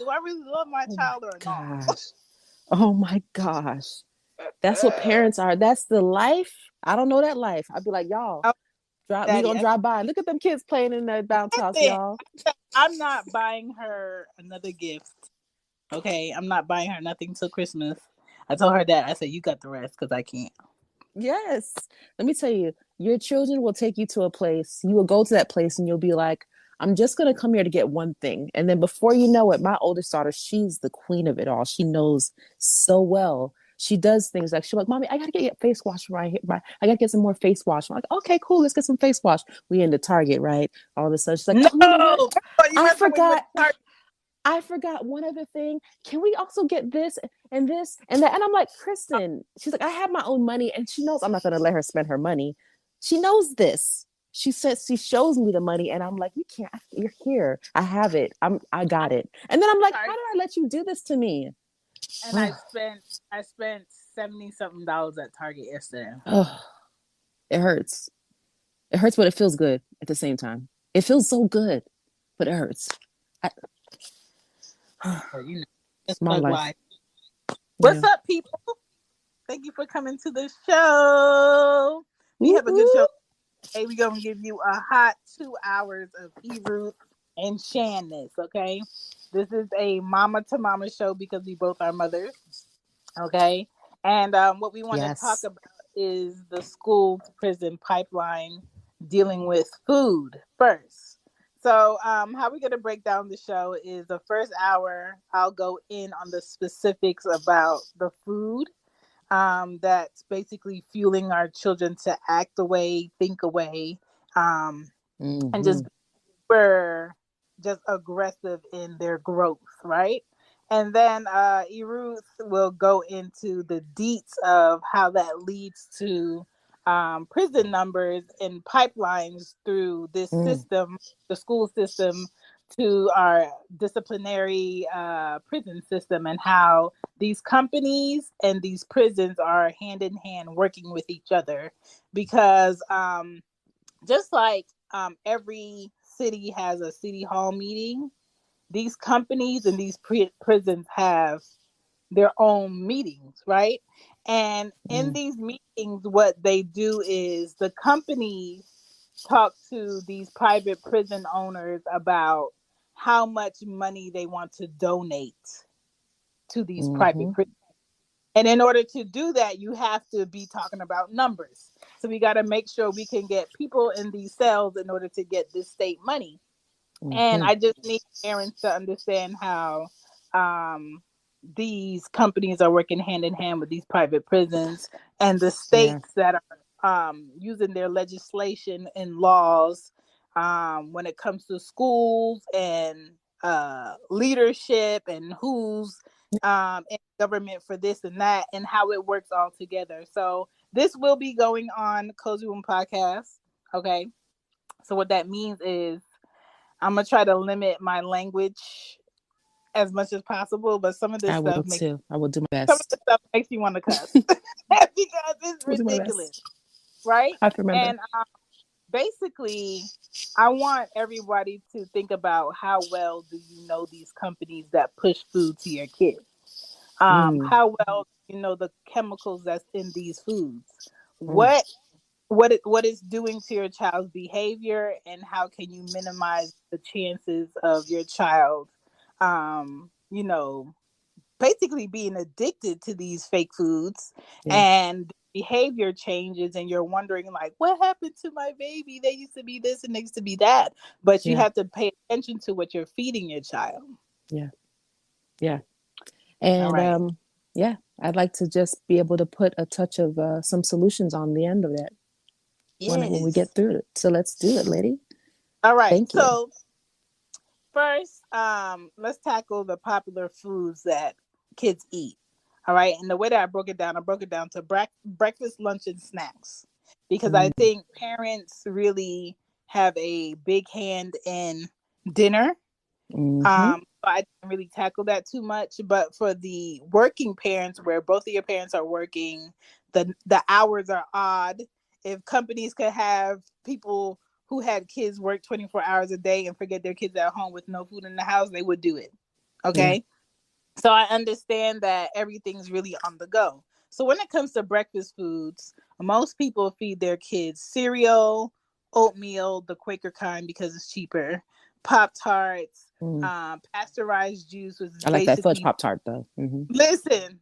Do I really love my Oh my child or not? gosh. Oh my gosh. That's what parents are. That's the life. I don't know that life. I'd be like, y'all, Oh, we Daddy, gonna drive by. Look at them kids playing in the bounce house, listen, y'all. I'm not buying her another gift. Okay, I'm not buying her nothing till Christmas. I told her that. I said, you got the rest because I can't. Yes. Let me tell you, your children will take you to a place. You will go to that place and you'll be like, I'm just going to come here to get one thing. And then before you know it, my oldest daughter, she's the queen of it all. She knows so well. She does things like, she's like, Mommy, I got to get face wash right here. Right? I got to get some more face wash. I'm like, okay, cool. Let's get some face wash. We in the Target, right? All of a sudden, she's like, No, oh, you know what? you I messing with forgot. the I forgot one other thing. Can we also get this and this and that? And I'm like, Kristen, she's like, I have my own money. And she knows I'm not going to let her spend her money. She knows this. She says, she shows me the money. And I'm like, you can't, you're here. I have it. I got it. And then I'm like, how Target, did I let you do this to me? and I spent $70-something at Target yesterday. Oh, it hurts. It hurts, but it feels good at the same time. It feels so good, but it hurts. I, But it's it's my Pug life. Life. What's Yeah. up, people? Thank you for coming to the show. We have a good Woo-hoo. show. Hey, we're gonna give you a hot 2 hours of Eruth and Shandness. Okay, this is a mama to mama show because we both are mothers. Okay, and what we want to talk Yes. about is the school to prison pipeline, dealing with food first. So, how we're going to break down the show is the first hour, I'll go in on the specifics about the food that's basically fueling our children to act away, think away, um, and just Mm-hmm. super just aggressive in their growth, right? And then Eruth will go into the deets of how that leads to prison numbers and pipelines through this Mm. system, the school system, to our disciplinary prison system, and how these companies and these prisons are hand in hand working with each other. Because just like every city has a city hall meeting, these companies and these prisons have their own meetings, right? And in Mm. these meetings, what they do is the companies talk to these private prison owners about how much money they want to donate to these private Mm-hmm. prisons. And in order to do that, you have to be talking about numbers. So we got to make sure we can get people in these cells in order to get this state money. And Mm-hmm. I just need parents to understand how um, these companies are working hand in hand with these private prisons, and the Yeah. states that are using their legislation and laws when it comes to schools and leadership and who's in government for this and that, and how it works all together. So this will be going on Cozy Room Podcast. Okay. So what that means is I'm gonna try to limit my language as much as possible, but some of this I will stuff makes too. I will do my some of best. the stuff makes me want to cuss because it's I will do my ridiculous, best. right? I have to remember. And basically, I want everybody to think about how well do you know these companies that push food to your kids? Mm. How well do you know the chemicals that's in these foods? Mm. What it's doing to your child's behavior, and how can you minimize the chances of your child you know basically being addicted to these fake foods, Yeah. and behavior changes, and you're wondering like, what happened to my baby? They used to be this and they used to be that. But you Yeah. have to pay attention to what you're feeding your child. Yeah. Yeah. All And right. yeah, I'd like to just be able to put a touch of some solutions on the end of that when we Yes. get through it. So let's do it, lady. All right, Thank you. so first, let's tackle the popular foods that kids eat. All right, and the way that I broke it down to breakfast, lunch, and snacks, because I Mm. think parents really have a big hand in dinner. Mm-hmm. So I didn't really tackle that too much, but for the working parents, where both of your parents are working, the hours are odd. If companies could have people who had kids work 24 hours a day and forget their kids at home with no food in the house, they would do it. Yeah. Okay. So I understand that everything's really on the go. So when it comes to breakfast foods, most people feed their kids cereal, oatmeal, the Quaker kind because it's cheaper, Pop Tarts, Mm. pasteurized juice, which is I like that fudge basically, Pop Tart though. listen,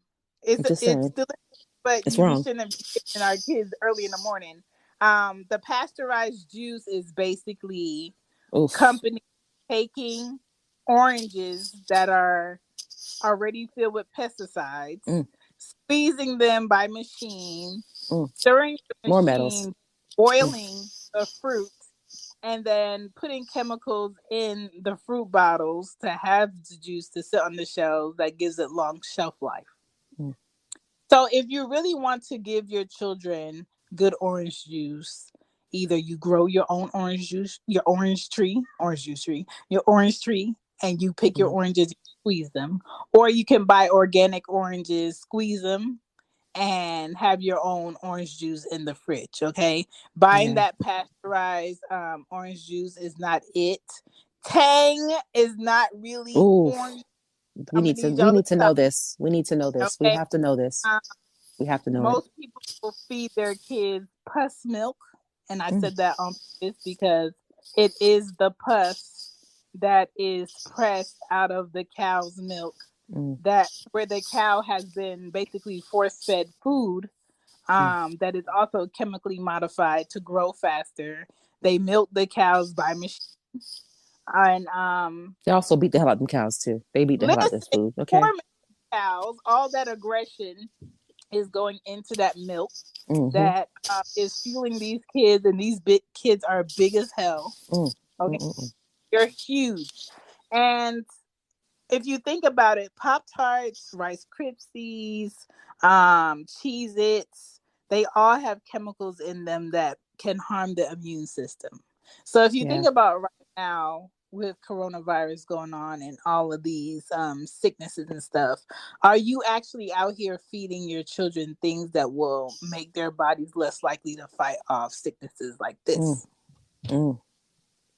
I'm just it's saying, delicious, but it's we wrong. shouldn't be giving our kids early in the morning. The pasteurized juice is basically Oof. company taking oranges that are already filled with pesticides, Mm, squeezing them by machine, mm. stirring the More metals. machine, Mm, boiling the fruit, and then putting chemicals in the fruit bottles to have the juice to sit on the shelves that gives it long shelf life. mm, So if you really want to give your children good orange juice, either you grow your own orange juice, your orange juice tree, your orange tree, and you pick your mm. oranges, squeeze them, or you can buy organic oranges, squeeze them, and have your own orange juice in the fridge. Okay, buying Yeah. that pasteurized orange juice is not it. Tang is not really Oof. orange. I'm gonna need We y'all to need to stop. know this. We need to know this. We Okay. have to know this. Um, We have to know it. Most people will feed their kids pus milk, and I Mm, said that on purpose because it is the pus that is pressed out of the cow's milk, mm, that where the cow has been basically force fed food, mm. that is also chemically modified to grow faster. They milk the cows by machine, and They also beat the hell out of them cows too. They beat the hell out of this listen, food. Okay. poor cows, all that aggression is going into that milk Mm-hmm. that is fueling these kids, and these big kids are big as hell. Mm, mm, Okay, mm, mm. they're huge, and if you think about it, Pop Tarts, Rice Krispies, Cheez Its, they all have chemicals in them that can harm the immune system. So if you Yeah. think about right now with coronavirus going on and all of these sicknesses and stuff, are you actually out here feeding your children things that will make their bodies less likely to fight off sicknesses like Mm, this? mm.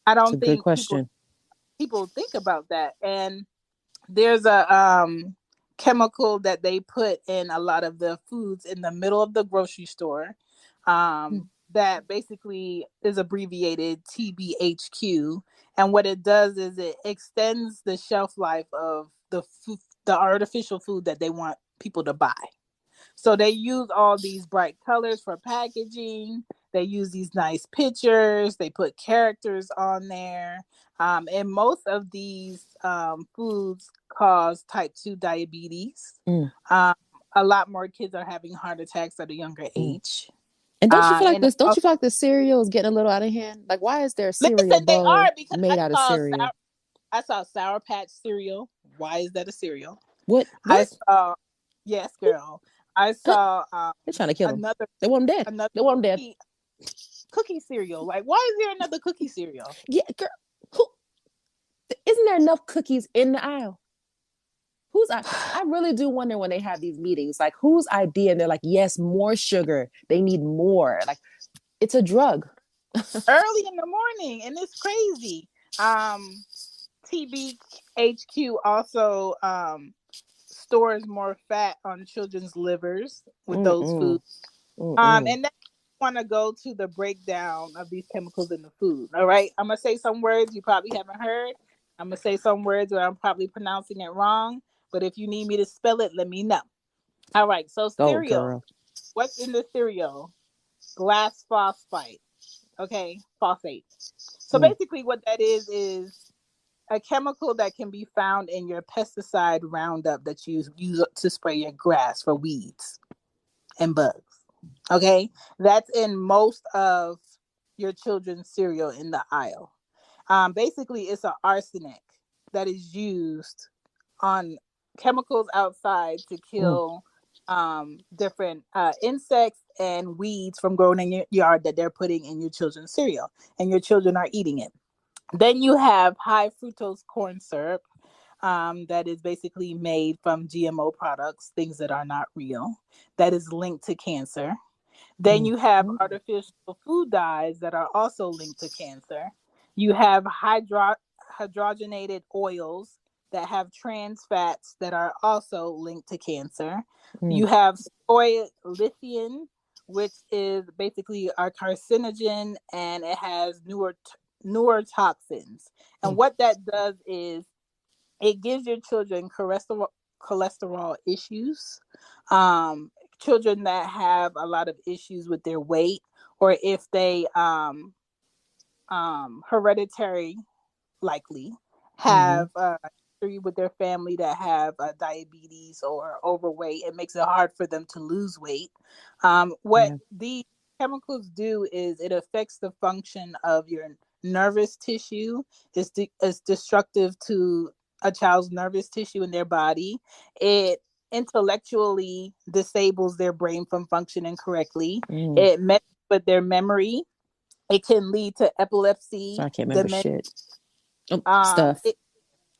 I It's a don't good think question. people think about that. And there's a chemical that they put in a lot of the foods in the middle of the grocery store, Mm, that basically is abbreviated TBHQ, and what it does is it extends the shelf life of the artificial food that they want people to buy. So they use all these bright colors for packaging. They use these nice pictures. They put characters on there. And most of these foods cause type 2 diabetes. mm, Um, a lot more kids are having heart attacks at a younger mm. age. And don't you feel like And this? Don't also, you feel like the cereal is getting a little out of hand? Like, why is there a cereal listen, they bowl are, because made out of cereal? I saw Sour Patch cereal. Why is that a cereal? What? I What? saw, yes, girl. I saw They're trying to kill him. another They want him dead. another They want him dead. cookie cereal. Like, why is there another cookie cereal? Yeah, girl. Who? Isn't there enough cookies in the aisle? I really do wonder when they have these meetings, like whose idea? And they're like, yes, more sugar. They need more. Like it's a drug. Early in the morning, and it's crazy. TBHQ also stores more fat on children's livers with those Mm-mm. foods. Mm-mm. And then I want to go to the breakdown of these chemicals in the food. All right, I'm gonna say some words you probably haven't heard. I'm gonna say some words where I'm probably pronouncing it wrong. But if you need me to spell it, let me know. All right, so Go, cereal. girl. What's in the cereal? Glass phosphate. Okay, phosphate. So Mm, basically, what that is a chemical that can be found in your pesticide Roundup that you use to spray your grass for weeds and bugs. Okay, that's in most of your children's cereal in the aisle. Basically, it's an arsenic that is used on chemicals outside to mm, kill different insects and weeds from growing in your yard that they're putting in your children's cereal, and your children are eating it. Then you have high fructose corn syrup, that is basically made from GMO products, things that are not real, that is linked to cancer. Then mm, you have mm, artificial food dyes that are also linked to cancer. You have hydrogenated oils that have trans fats that are also linked to cancer. Mm. You have soy lithium, which is basically a carcinogen, and it has neurotoxins. And Mm. what that does is it gives your children cholesterol issues. Um, Children that have a lot of issues with their weight, or if they hereditary likely Mm-hmm. have history with their family that have diabetes or overweight, it makes it hard for them to lose weight. What Yeah. these chemicals do is it affects the function of your nervous tissue. It's destructive to a child's nervous tissue in their body. It intellectually disables their brain from functioning correctly. Mm. It messes with their memory. It can lead to So epilepsy, I can't remember dementia. shit. Oh, stuff. It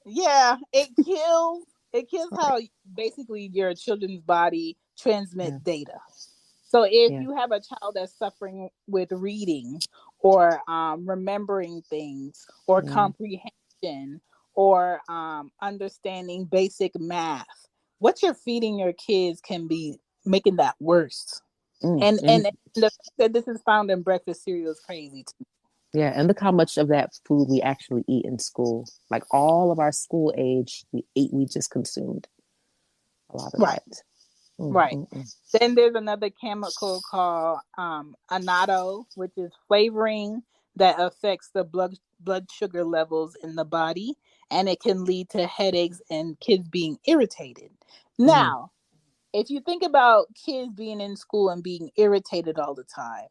Yeah, it kills Right. how basically your children's body Yeah. transmit data. So if Yeah. you have a child that's suffering with reading or remembering things or Yeah. comprehension or understanding basic math, what you're feeding your kids can be making that worse. Mm. And the fact that this is found in breakfast cereal is crazy too. Yeah, and look how much of that food we actually eat in school. Like all of our school age, we just consumed a lot of Right, that. Mm, right. mm, mm. Then there's another chemical called annatto, which is flavoring that affects the blood sugar levels in the body, and it can lead to headaches and kids being irritated. Mm. Now, if you think about kids being in school and being irritated all the time,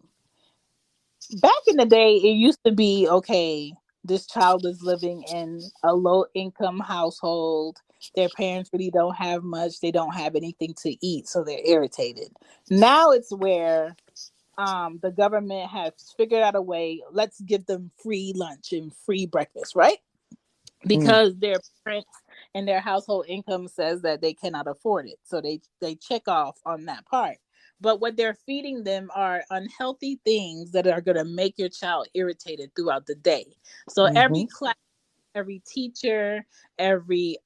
back in the day, it used to be okay. This child is living in a low income household. Their parents really don't have much. They don't have anything to eat, so they're irritated. Now it's where the government has figured out a way. Let's give them free lunch and free breakfast, right? Mm. Because their parents and their household income says that they cannot afford it, so they check off on that part. But what they're feeding them are unhealthy things that are going to make your child irritated throughout the day. So every Mm-hmm. class, every teacher, every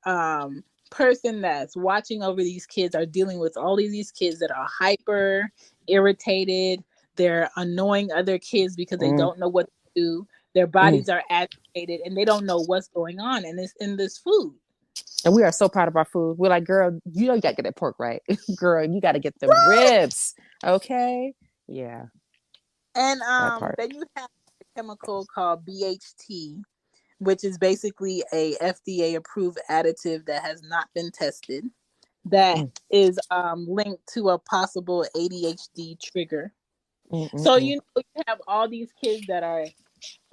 person that's watching over these kids are dealing with all of these kids that are hyper irritated. They're annoying other kids because they Mm. don't know what to do. Their Mm. bodies are agitated and they don't know what's going on in this food. And we are so proud of our food. We're like, girl, you know you gotta get that pork, right? Girl, you gotta get them Right. ribs. Okay. Yeah, And that part. then you have a chemical called BHT, which is basically a FDA approved additive that has not been tested, that Mm. is linked to a possible ADHD trigger. Mm, mm, So mm. you have all these kids that are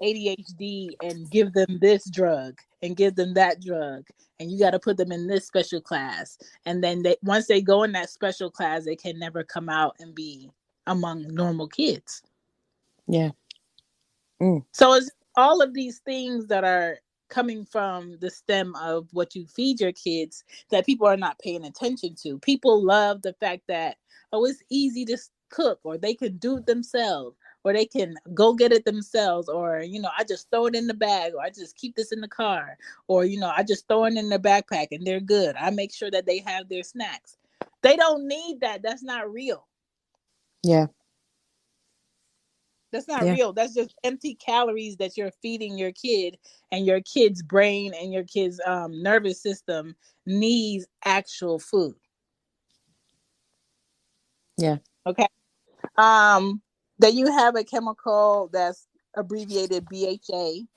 ADHD and give them this drug and give them that drug, and you got to put them in this special class. And then once they go in that special class, they can never come out and be among normal kids. Yeah. Mm. So it's all of these things that are coming from the stem of what you feed your kids that people are not paying attention to. People love the fact that, oh, it's easy to cook, or they can do it themselves, or they can go get it themselves, or I just throw it in the bag, or I just keep this in the car, or I just throw it in their backpack and they're good. I make sure that they have their snacks. They don't need that. That's not real. Yeah. That's not Yeah. real. That's just empty calories that you're feeding your kid, and your kid's brain and your kid's nervous system needs actual food. Yeah. Okay. Um, then you have a chemical that's abbreviated BHA,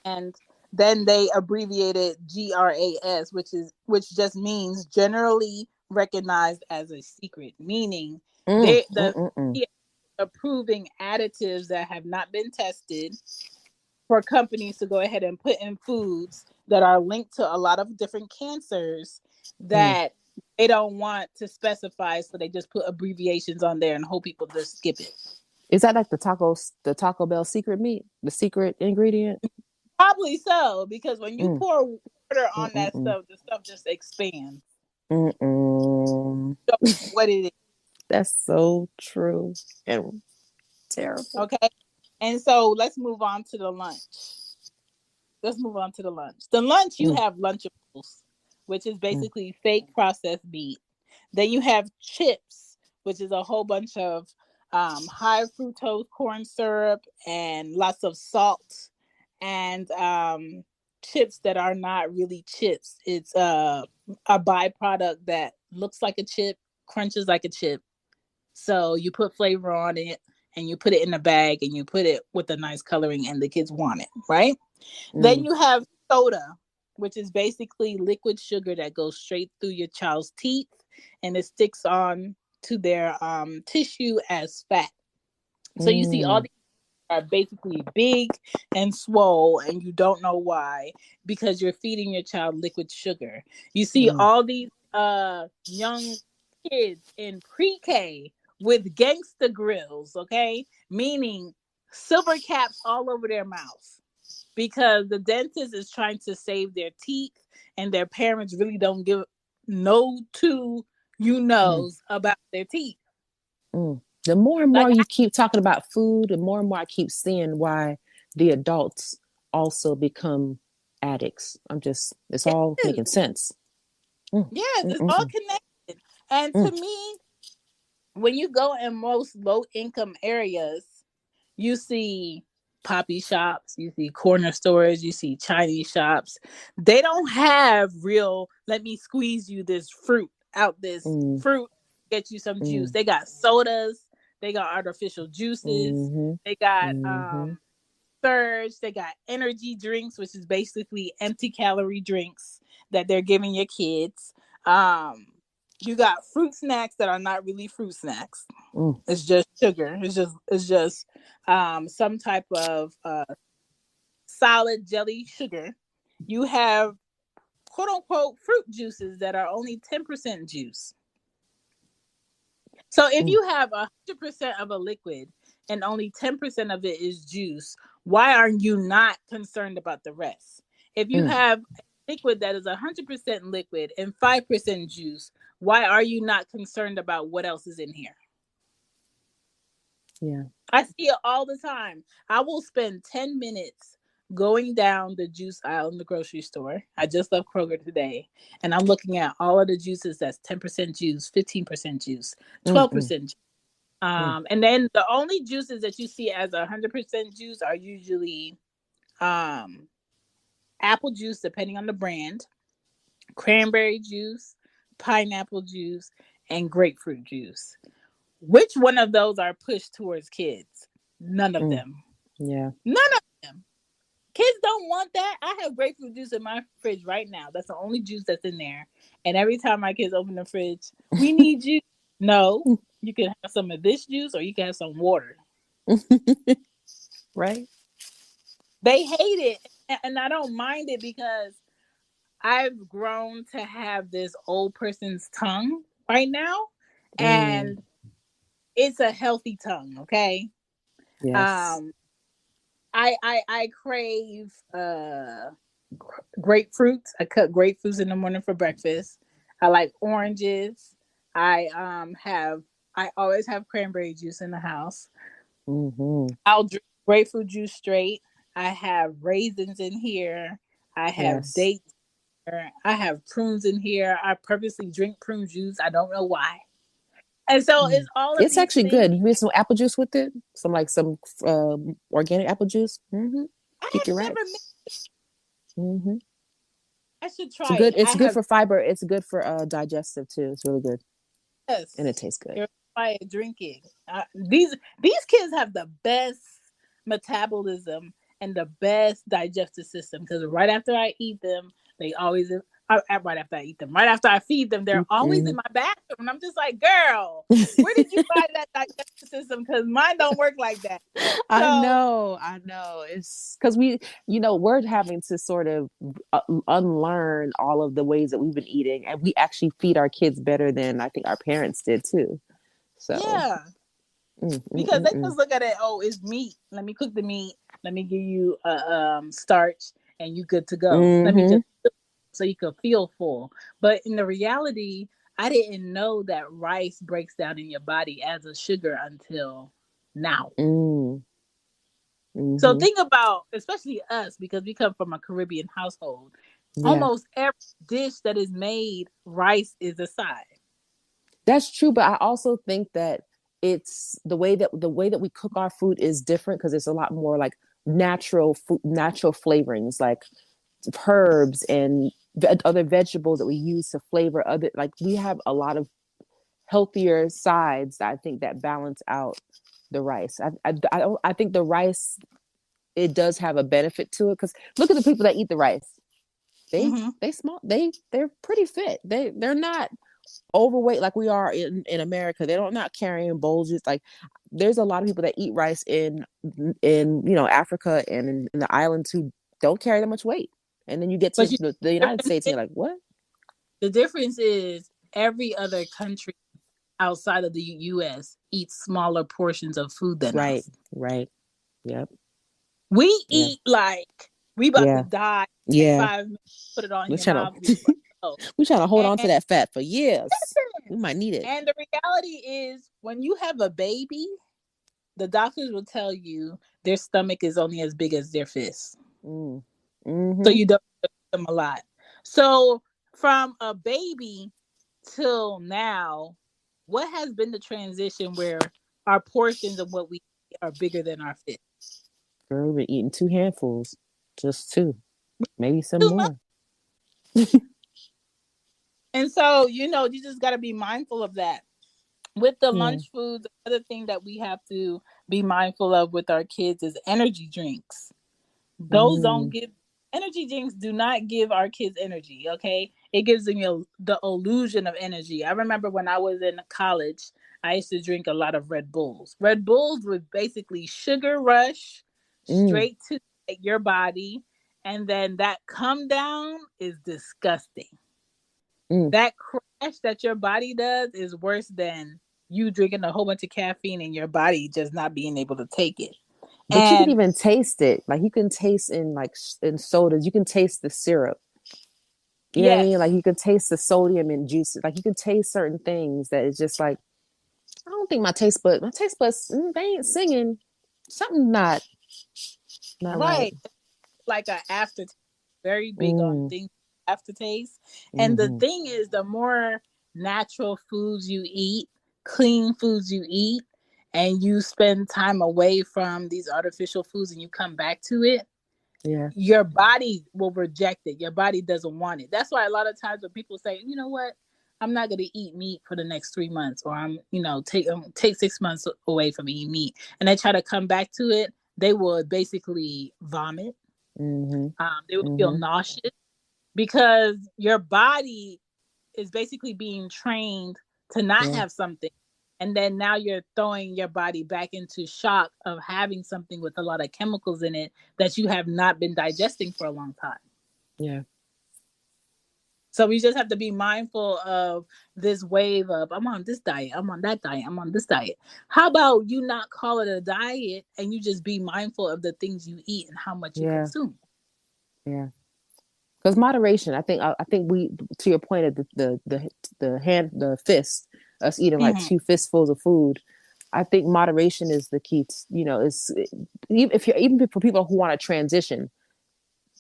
and then they abbreviated GRAS, which just means generally recognized as a secret, meaning Mm. they Mm, the mm, mm. approving additives that have not been tested for companies to go ahead and put in foods that are linked to a lot of different cancers Mm. that they don't want to specify, so they just put abbreviations on there and hope people just skip it. Is that like the Taco Bell secret meat, the secret ingredient? Probably so, because when you Mm. pour water Mm, on mm, that mm. stuff, the stuff just expands. Mm, mm. So what it is. That's so true and terrible. Okay. And so let's move on to the lunch. let's move on to the lunch. The lunch, you Mm, have Lunchables, which is mm, basically fake processed meat. Then you have chips, which is a whole bunch of high fructose corn syrup and lots of salt, and chips that are not really chips. It's a byproduct that looks like a chip, crunches like a chip. So you put flavor on it and you put it in a bag and you put it with a nice coloring and the kids want it, right? Then mm, you have soda, which is basically liquid sugar that goes straight through your child's teeth and it sticks on to their tissue as fat. So you see all mm, these are basically big and swole and you don't know why because you're feeding your child liquid sugar. You see mm, all these young kids in pre-K with gangsta grills, okay? Meaning silver caps all over their mouths because the dentist is trying to save their teeth and their parents really don't give no two you mm, knows about their teeth. mm. The more and Like more you keep talking about food, the more and more I keep seeing why the adults also become addicts. It's all yes, making sense. Mm, yes, mm, it's mm, all mm, connected. And to mm, me, when you go in most low income areas, you see poppy shops, you see corner stores, you see Chinese shops. They don't have real, let me squeeze you this fruit out this mm, fruit, get you some juice. mm, They got sodas, they got artificial juices, mhm, they got mhm, Surge, they got energy drinks, which is basically empty calorie drinks that they're giving your kids. Um, you got fruit snacks that are not really fruit snacks. mm, It's just sugar. It's just some type of solid jelly sugar. You have quote unquote fruit juices that are only 10% juice. So if mm, you have 100% of a liquid and only 10% of it is juice, why are you not concerned about the rest? If you mm. have a liquid that is 100% liquid and 5% juice, why are you not concerned about what else is in here? Yeah. I see it all the time. I will spend 10 minutes going down the juice aisle in the grocery store. I just left Kroger today, and I'm looking at all of the juices that's 10% juice, 15% juice, Mm, mm, 12% juice. mm, And then the only juices that you see as 100% juice are usually um, apple juice, depending on the brand, cranberry juice, pineapple juice, and grapefruit juice. Which one of those are pushed towards kids? None of mm. them. Yeah. None of them. Kids don't want that. I have grapefruit juice in my fridge right now. That's the only juice that's in there. And every time my kids open the fridge, we need juice. No, you can have some of this juice or you can have some water. Right? They hate it. And I don't mind it because I've grown to have this old person's tongue right now. Mm, And it's a healthy tongue, okay? yes. Um, I crave grapefruits. I cut grapefruits in the morning for breakfast. I like oranges. I always have cranberry juice in the house. Hmm. I'll drink grapefruit juice straight. I have raisins in here. I have Yes. dates here. I have prunes in here. I purposely drink prune juice. I don't know why. And so it's Mm. all of It's these actually things. good. You get some apple juice with it, some organic apple juice. I Kick have your never made. racks. Hmm. I should It's a try good. it. It's I good have. for fiber. It's good for digestive too. It's really good, and it Yes, tastes good. you're by drinking. These kids have the best metabolism and the best digestive system because right after I eat them, they always right after I eat them, right after I feed them, they're always in Mm-hmm. my bathroom, and I'm just like, girl, where did you buy that digestive system? Because mine don't work like that. So I know. It's because we're having to sort of unlearn all of the ways that we've been eating, and we actually feed our kids better than I think our parents did too. So, yeah, mm, mm, because mm, they mm. just look at it. Oh, it's meat. Let me cook the meat. Let me give you a starch, and you good to go. Let me Mm-hmm. just so you could feel full. But in the reality, I didn't know that rice breaks down in your body as a sugar until now. Mm. So Mm-hmm. think about, especially us, because we come from a Caribbean household. Yeah, Almost every dish that is made, rice is a side. that's true. But I also think that it's the way that we cook our food is different because it's a lot more like natural food, natural flavorings, like herbs and other vegetables that we use to flavor other. Like we have a lot of healthier sides that I think that balance out the rice. I think the rice, it does have a benefit to it because look at the people that eat the rice. They Mm-hmm. they small they're pretty fit. They're not overweight like we are in America. They're not carrying bulges. Like there's a lot of people that eat rice in Africa and in the islands who don't carry that much weight. And then you get to But you the United States and you're like, what? the difference is every other country outside of the U.S. eats smaller portions of food than Right, us. right. Yep, We yep, eat like we about to yeah, die. Like yeah. 5 minutes, put it on We're your trying mouth. to we're trying to hold on to And that fat for years. We might need it. and the reality is, when you have a baby, the doctors will tell you their stomach is only as big as their fist. Mm. So Mm-hmm. you don't eat them a lot. So from a baby till now, what has been the transition where our portions of what we eat are bigger than our fist? Girl, we've been eating two handfuls, just two, maybe some Too much. more. And so, you just got to be mindful of that. With the Yeah. lunch foods, the other thing that we have to be mindful of with our kids is energy drinks. Those don't Mm. give energy drinks do not give our kids energy. Okay, it gives them the illusion of energy. I remember when I was in college, I used to drink a lot of Red Bulls. Red Bulls were basically sugar rush Mm. straight to your body, and then that come down is disgusting. Mm. That crash that your body does is worse than you drinking a whole bunch of caffeine and your body just not being able to take it. But you can And even taste it. Like you can taste in like in sodas, you can taste the syrup. You know what I mean? Like yes, you can taste the sodium in juices. Like you can taste certain things that it's just like I don't think my taste buds they ain't singing. Something not right. right. Like a aftertaste. Very big on Mm. things aftertaste. And the Mm-hmm. thing is, the more natural foods you eat, clean foods you eat, and you spend time away from these artificial foods and you come back to it, Yeah. your body will reject it. Your body doesn't want it. That's why a lot of times when people say, you know what, I'm not going to eat meat for the next 3 months, or I'm, take 6 months away from eating meat, and they try to come back to it, they will basically vomit. Mm-hmm. They will feel Mm-hmm. nauseous because your body is basically being trained to not Yeah. have something. And then now you're throwing your body back into shock of having something with a lot of chemicals in it that you have not been digesting for a long time. Yeah. So we just have to be mindful of this wave of I'm on this diet, I'm on that diet, I'm on this diet. How about you not call it a diet and you just be mindful of the things you eat and how much you Yeah. consume? Yeah. Because moderation, I think we, to your point of the fist, us eating like Mm-hmm. two fistfuls of food. I think moderation is the key. Is even for people who want to transition,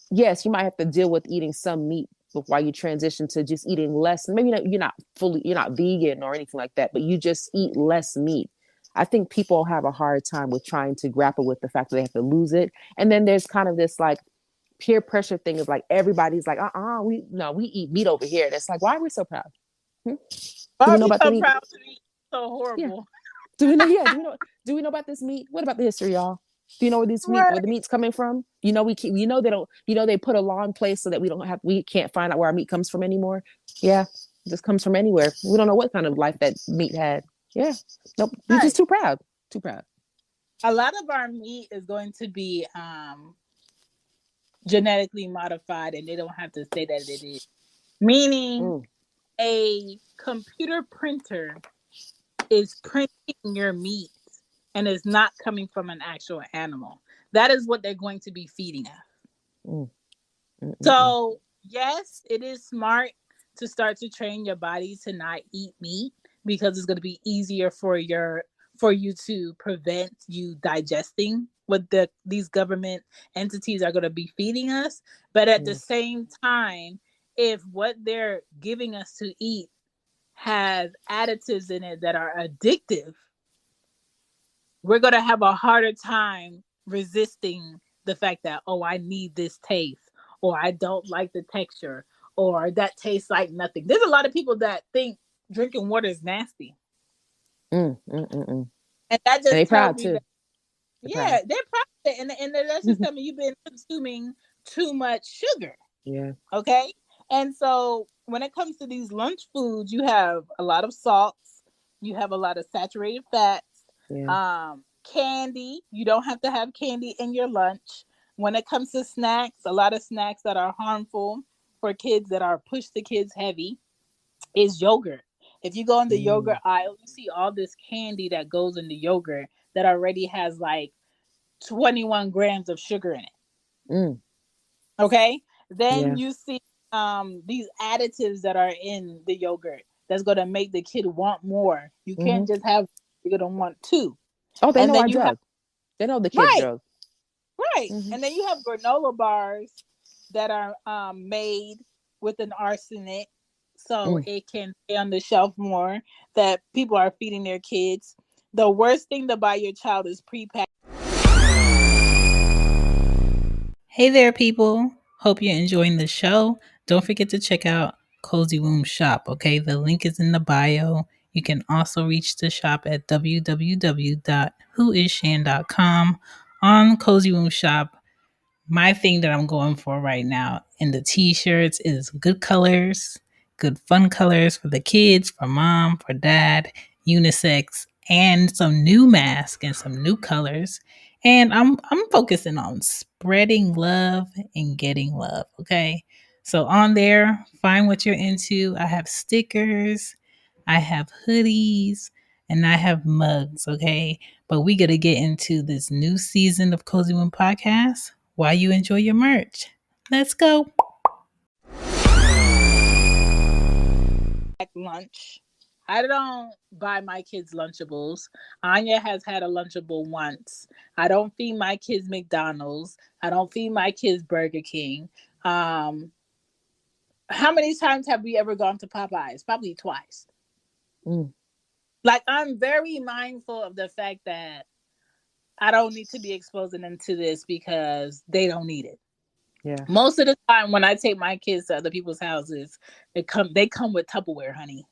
yes, you might have to deal with eating some meat while you transition to just eating less. Maybe you're not vegan or anything like that, but you just eat less meat. I think people have a hard time with trying to grapple with the fact that they have to lose it. And then there's kind of this like peer pressure thing of like everybody's like, we eat meat over here. And it's like, why are we so proud? Hmm? Do Why we are know we about the so meat? proud to be so Yeah. horrible? Do we know? Yeah. Do we know about this meat? What about the history, y'all? Do you know where the Right. meat's coming from? They don't. They put a law in place so that we can't find out where our meat comes from anymore. Yeah, it just comes from anywhere. We don't know what kind of life that meat had. Yeah, nope. We're just Right. too proud. Too proud. A lot of our meat is going to be genetically modified, and they don't have to say that it is. Meaning, Mm, a computer printer is printing your meat and is not coming from an actual animal. That is what they're going to be feeding us. mm, mm, mm, mm. So, yes, it is smart to start to train your body to not eat meat because it's going to be easier for you to prevent you digesting what these government entities are going to be feeding us. But at the same time, if what they're giving us to eat has additives in it that are addictive, we're going to have a harder time resisting the fact that, oh, I need this taste, or I don't like the texture, or that tastes like nothing. There's a lot of people that think drinking water is nasty. Mm, mm, mm, mm. And that And they just tells proud me too. that, yeah, they're proud. And that's just telling me you've been consuming too much sugar. Yeah. Okay. And so when it comes to these lunch foods, you have a lot of salts, you have a lot of saturated fats, Yeah. candy. You don't have to have candy in your lunch. When it comes to snacks, a lot of snacks that are harmful for kids, that are push the kids heavy, is yogurt. If you go in the yogurt aisle, you see all this candy that goes in the yogurt that already has like 21 grams of sugar in it. Mm. Okay. Then Yeah. you see these additives that are in the yogurt that's going to make the kid want more. You can't just have, you're going to want two. Oh, they And know then our you have, drug. They know the kid's right, drug. right. And then you have granola bars that are made with an arsenic, so it can stay on the shelf more, that people are feeding their kids. The worst thing to buy your child is pre-packed. Hey there, people. Hope you're enjoying the show. Don't forget to check out Cozy Womb Shop, okay? The link is in the bio. You can also reach the shop at www.whoisshan.com. On Cozy Womb Shop, my thing that I'm going for right now in the t-shirts is good colors, good fun colors for the kids, for mom, for dad, unisex, and some new masks and some new colors. And I'm focusing on spreading love and getting love, okay? So on there, find what you're into. I have stickers, I have hoodies, and I have mugs, okay? But we got to get into this new season of Cozy One Podcast while you enjoy your merch. Let's go. Lunch. I don't buy my kids Lunchables. Anya has had a Lunchable once. I don't feed my kids McDonald's. I don't feed my kids Burger King. How many times have we ever gone to Popeyes? Probably twice. Like, I'm very mindful of the fact that I don't need to be exposing them to this because they don't need it. Yeah. Most of the time when I take my kids to other people's houses, they come with Tupperware, honey.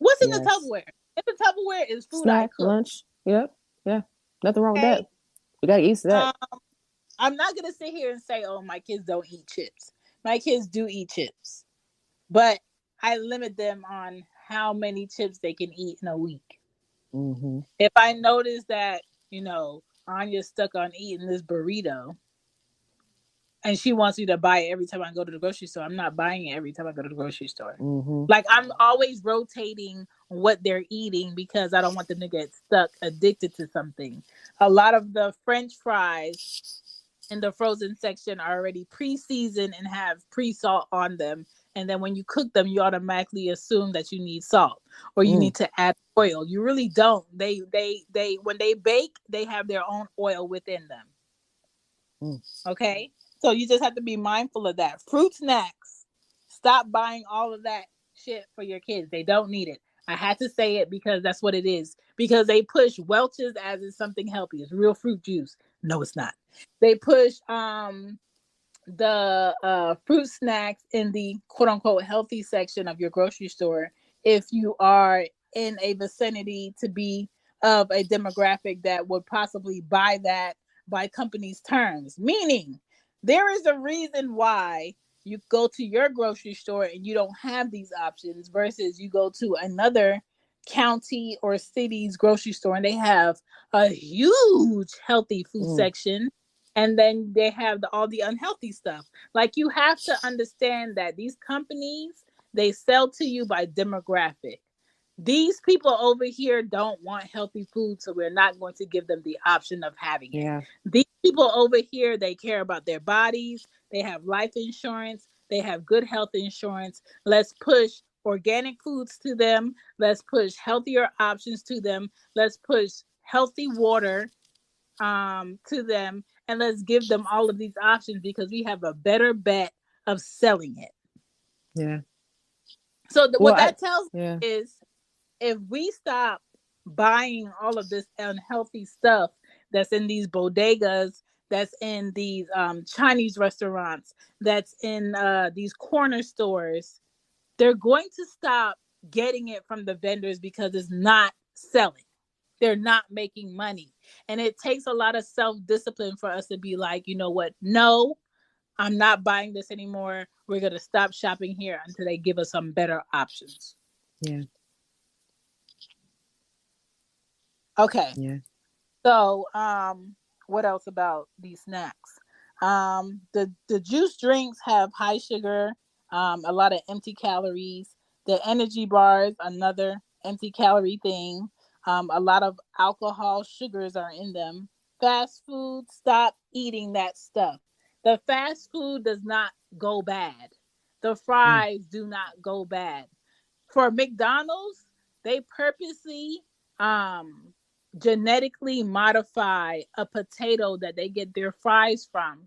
What's in the Tupperware? If the Tupperware is food Snack, I cook. lunch. Yep. Yeah. Nothing wrong with Okay. that. We gotta get used to that. I'm not gonna sit here and say, oh, my kids don't eat chips. My kids do eat chips. But I limit them on how many chips they can eat in a week. If I notice that, Anya's stuck on eating this burrito, and she wants me to buy it every time I go to the grocery store, I'm not buying it every time I go to the grocery store. Like, I'm always rotating what they're eating because I don't want them to get stuck, addicted to something. A lot of the French fries in the frozen section are already pre-seasoned and have pre-salt on them. And then when you cook them, you automatically assume that you need salt or you need to add oil. You really don't. They when they bake, they have their own oil within them. Okay? So you just have to be mindful of that. Fruit snacks. Stop buying all of that shit for your kids. They don't need it. I had to say it because that's what it is. Because they push Welch's as it's something healthy. It's real fruit juice. No, it's not. They push the fruit snacks in the quote unquote healthy section of your grocery store if you are in a vicinity to be of a demographic that would possibly buy that by companies' terms. Meaning, there is a reason why you go to your grocery store and you don't have these options versus you go to another county or city's grocery store and they have a huge healthy food section, and then they have all the unhealthy stuff. Like, you have to understand that these companies, they sell to you by demographic. These people over here don't want healthy food, so we're not going to give them the option of having it. These people over here, they care about their bodies. They have life insurance. They have good health insurance. Let's push organic foods to them. Let's push healthier options to them. Let's push healthy water to them, and let's give them all of these options because we have a better bet of selling it. Yeah. So Well, what that tells yeah. me is if we stop buying all of this unhealthy stuff that's in these bodegas, that's in these Chinese restaurants, that's in these corner stores, they're going to stop getting it from the vendors because it's not selling. They're not making money. And it takes a lot of self-discipline for us to be like, you know what? No, I'm not buying this anymore. We're going to stop shopping here until they give us some better options. Yeah. Okay. Yeah. So, what else about these snacks? The juice drinks have high sugar, a lot of empty calories. The energy bars, another empty calorie thing. A lot of alcohol, sugars are in them. Fast food, stop eating that stuff. The fast food does not go bad. The Mm. fries do not go bad. For McDonald's, they purposely um genetically modify a potato that they get their fries from,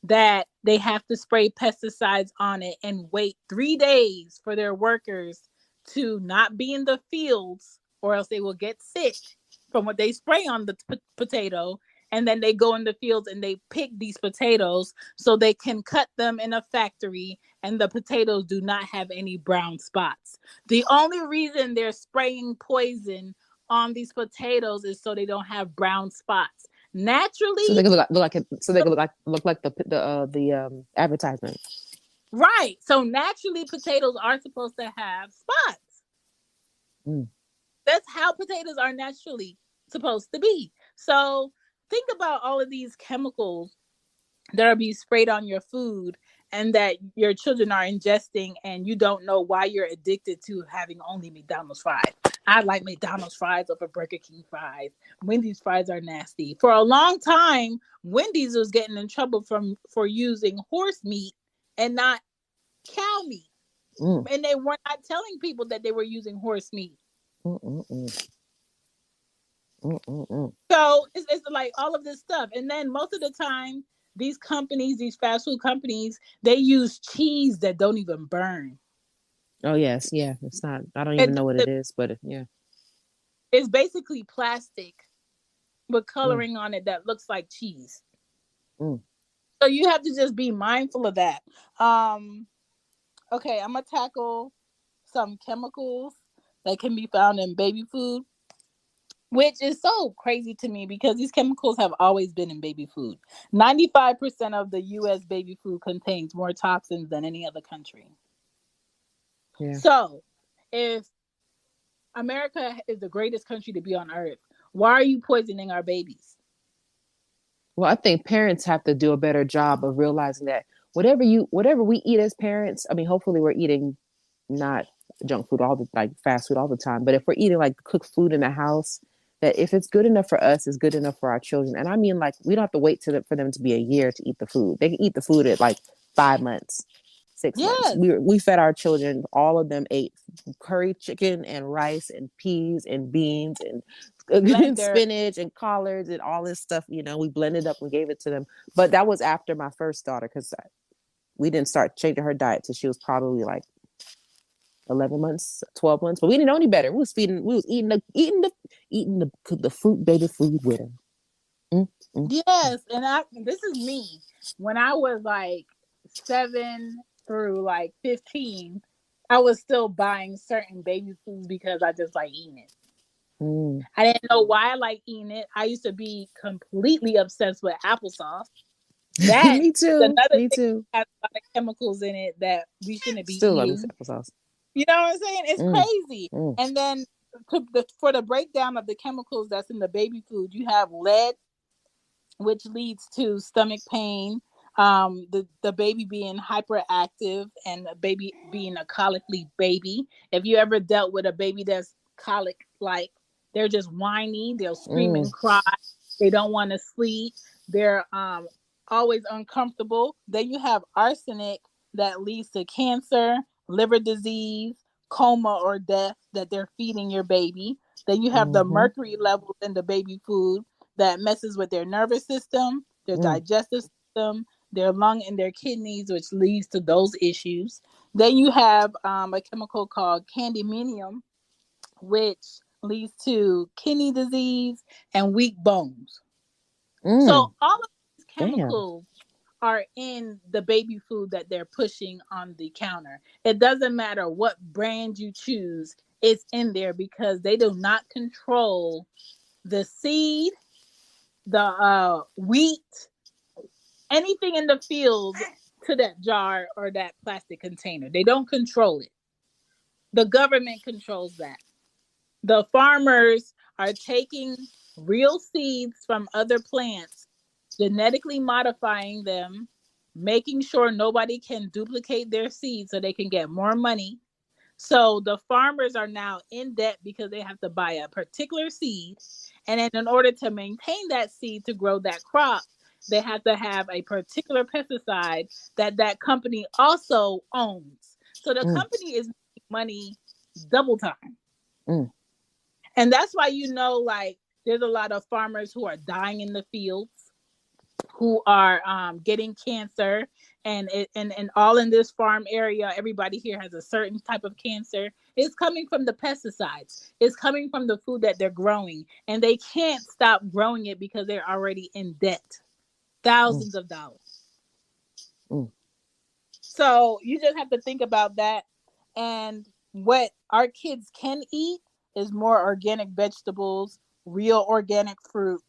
that they have to spray pesticides on it and wait 3 days for their workers to not be in the fields, or else they will get sick from what they spray on the potato. And then they go in the fields and they pick these potatoes so they can cut them in a factory, and the potatoes do not have any brown spots. The only reason they're spraying poison on these potatoes is so they don't have brown spots. Naturally, So they could so they could look like the advertisement. right. So naturally, potatoes are supposed to have spots. Mm. That's how potatoes are naturally supposed to be. So think about all of these chemicals that are being sprayed on your food and that your children are ingesting, and you don't know why you're addicted to having only McDonald's fries. I like McDonald's fries over Burger King fries. Wendy's fries are nasty. For a long time, Wendy's was getting in trouble for using horse meat and not cow meat. Mm. And they were not telling people that they were using horse meat. Mm, mm, mm. Mm, mm, mm. So it's like all of this stuff. And then most of the time, these companies, these fast food companies, they use cheese that don't even burn. Oh yes, yeah. It's not. I don't even It, know what it is, but yeah. it's basically plastic with Mm, coloring on it that looks like cheese. mm. So you have to just be mindful of that. Um, okay, I'm gonna tackle some chemicals that can be found in baby food, which is so crazy to me because these chemicals have always been in baby food. 95% of the US baby food contains more toxins than any other country. Yeah. So, if America is the greatest country to be on earth, why are you poisoning our babies? Well, I think parents have to do a better job of realizing that whatever we eat as parents, I mean, hopefully we're eating not junk food all the like fast food all the time, but if we're eating like cooked food in the house, that if it's good enough for us, it's good enough for our children. And I mean, like we don't have to wait for them to be a year to eat the food. They can eat the food at like 5 months, 6 months. Yes, We fed our children. All of them ate curry chicken and rice and peas and beans and blender. spinach and collards and all this stuff. You know, we blended up and gave it to them. But that was after my first daughter because we didn't start changing her diet till she was probably like 11 months, 12 months, but we didn't know any better. We was eating the fruit baby food with her. Mm, mm, mm. Yes, and this is me. When I was like 7 through like 15, I was still buying certain baby foods because I just like eating it. Mm. I didn't know why I like eating it. I used to be completely obsessed with applesauce. That Me is too. another Me thing too. that has a lot of chemicals in it that we shouldn't be Still love this eating. applesauce. You know what I'm saying? It's Mm, crazy. mm, And then for the breakdown of the chemicals that's in the baby food, you have lead, which leads to stomach pain, the baby being hyperactive, and the baby being a colically baby. If you ever dealt with a baby that's colic like, they're just whiny, they'll scream mm, and cry, they don't want to sleep, they're always uncomfortable. Then you have arsenic that leads to cancer, liver disease, coma, or death that they're feeding your baby. Then you have the mm-hmm, mercury levels in the baby food that messes with their nervous system, their digestive system, their lung and their kidneys, which leads to those issues. Then you have a chemical called cadmium, which leads to kidney disease and weak bones. So all of these chemicals are in the baby food that they're pushing on the counter. It doesn't matter what brand you choose, it's in there because they do not control the seed, the wheat, anything in the field to that jar or that plastic container. They don't control it. The government controls that. The farmers are taking real seeds from other plants, genetically modifying them, making sure nobody can duplicate their seeds so they can get more money. So the farmers are now in debt because they have to buy a particular seed. And then in order to maintain that seed to grow that crop, they have to have a particular pesticide that that company also owns. So the company is making money double time. And that's why, like, there's a lot of farmers who are dying in the fields, who are getting cancer, and all in this farm area, everybody here has a certain type of cancer. It's coming from the pesticides. It's coming from the food that they're growing, and they can't stop growing it because they're already in debt, thousands of dollars. So you just have to think about that. And what our kids can eat is more organic vegetables, real organic fruit,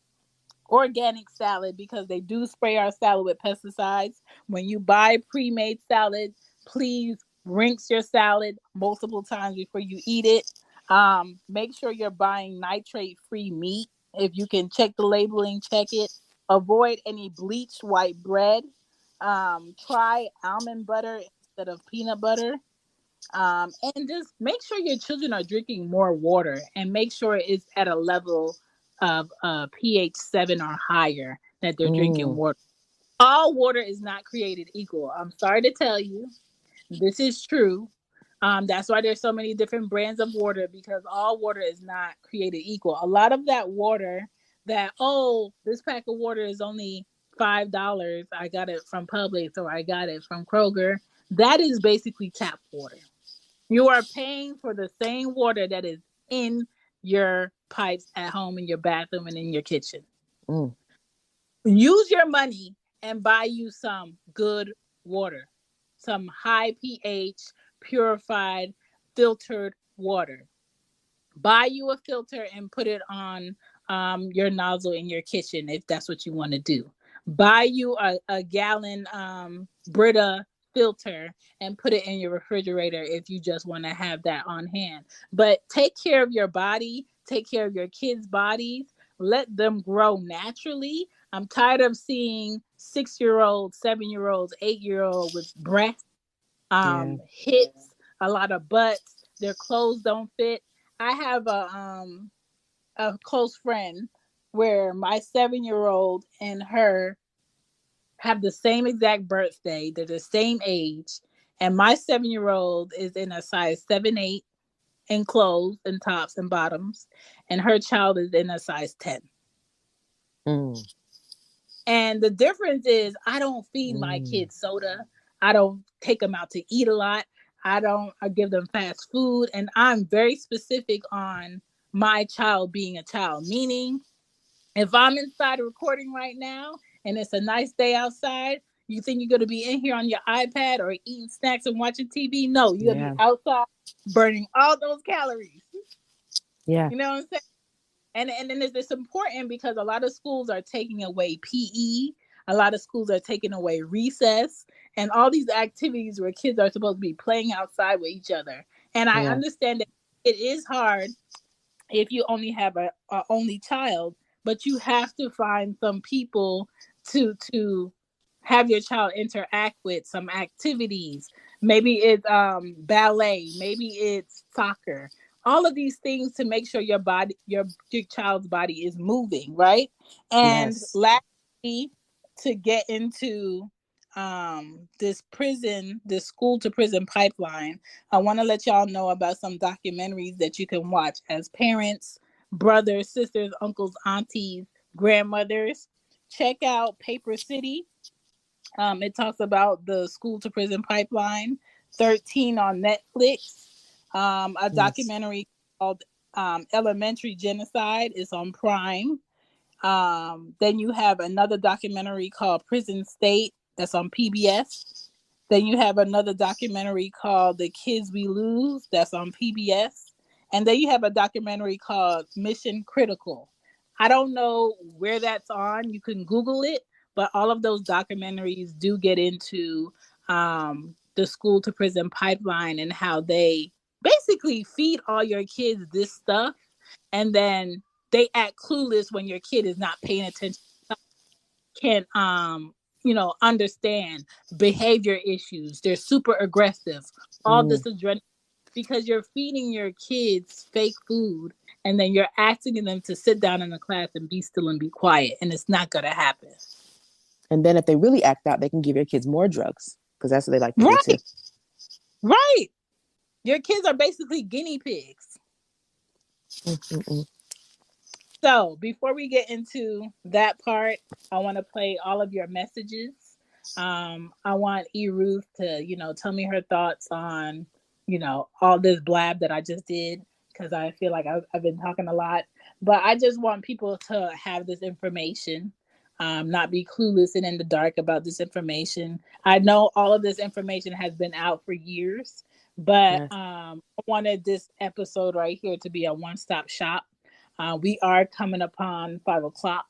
organic salad, because they do spray our salad with pesticides. When you buy pre-made salad, please rinse your salad multiple times before you eat it. Make sure you're buying nitrate-free meat. If you can check the labeling, check it. Avoid any bleached white bread. Try almond butter instead of peanut butter. And just make sure your children are drinking more water, and make sure it's at a level of pH 7 or higher that they're drinking water. All water is not created equal. I'm sorry to tell you, this is true. That's why there's so many different brands of water, because all water is not created equal. A lot of that water that, this pack of water is only $5. I got it from Publix or I got it from Kroger. That is basically tap water. You are paying for the same water that is in your pipes at home, in your bathroom, and in your kitchen. Use your money and buy you some good water, some high pH, purified, filtered water. Buy you a filter and put it on your nozzle in your kitchen if that's what you want to do. Buy you a gallon Brita filter and put it in your refrigerator if you just want to have that on hand. But take care of your body, take care of your kids' bodies, let them grow naturally. I'm tired of seeing 6-year-olds, 7-year-olds, 8-year-olds with breasts, hips, a lot of butts. Their clothes don't fit. I have a close friend where my 7-year-old and her have the same exact birthday. They're the same age. And my 7-year-old is in a size 7-8 in clothes and tops and bottoms. And her child is in a size 10. And the difference is, I don't feed my kids soda. I don't take them out to eat a lot. I give them fast food. And I'm very specific on my child being a child. Meaning, if I'm inside a recording right now and it's a nice day outside, you think you're going to be in here on your iPad or eating snacks and watching TV? No, you're going to be outside burning all those calories. Yeah. You know what I'm saying? And then it's important because a lot of schools are taking away PE. A lot of schools are taking away recess and all these activities where kids are supposed to be playing outside with each other. And I understand that it is hard if you only have a only child, but you have to find some people to have your child interact with, some activities. Maybe it's ballet, maybe it's soccer. All of these things to make sure your body, your child's body is moving, right? And lastly, to get into this school to prison pipeline, I want to let y'all know about some documentaries that you can watch as parents, brothers, sisters, uncles, aunties, grandmothers. Check out Paper City. It talks about the school to prison pipeline. 13 on Netflix. A Yes. documentary called Elementary Genocide is on Prime. Then you have another documentary called Prison State that's on PBS. Then you have another documentary called The Kids We Lose that's on PBS. And then you have a documentary called Mission Critical. I don't know where that's on. You can Google it, but all of those documentaries do get into the school to prison pipeline and how they basically feed all your kids this stuff, and then they act clueless when your kid is not paying attention, can understand behavior issues. They're super aggressive. All Mm. this adrenaline, because you're feeding your kids fake food, and then you're asking them to sit down in the class and be still and be quiet, and it's not going to happen. And then if they really act out, they can give your kids more drugs because that's what they like to do too. Right. Right. Your kids are basically guinea pigs. Mm-mm-mm. So before we get into that part, I want to play all of your messages. I want Eruth to, tell me her thoughts on, all this blab that I just did, because I feel like I've been talking a lot. But I just want people to have this information, not be clueless and in the dark about this information. I know all of this information has been out for years, but Yes. I wanted this episode right here to be a one-stop shop. We are coming upon 5 o'clock,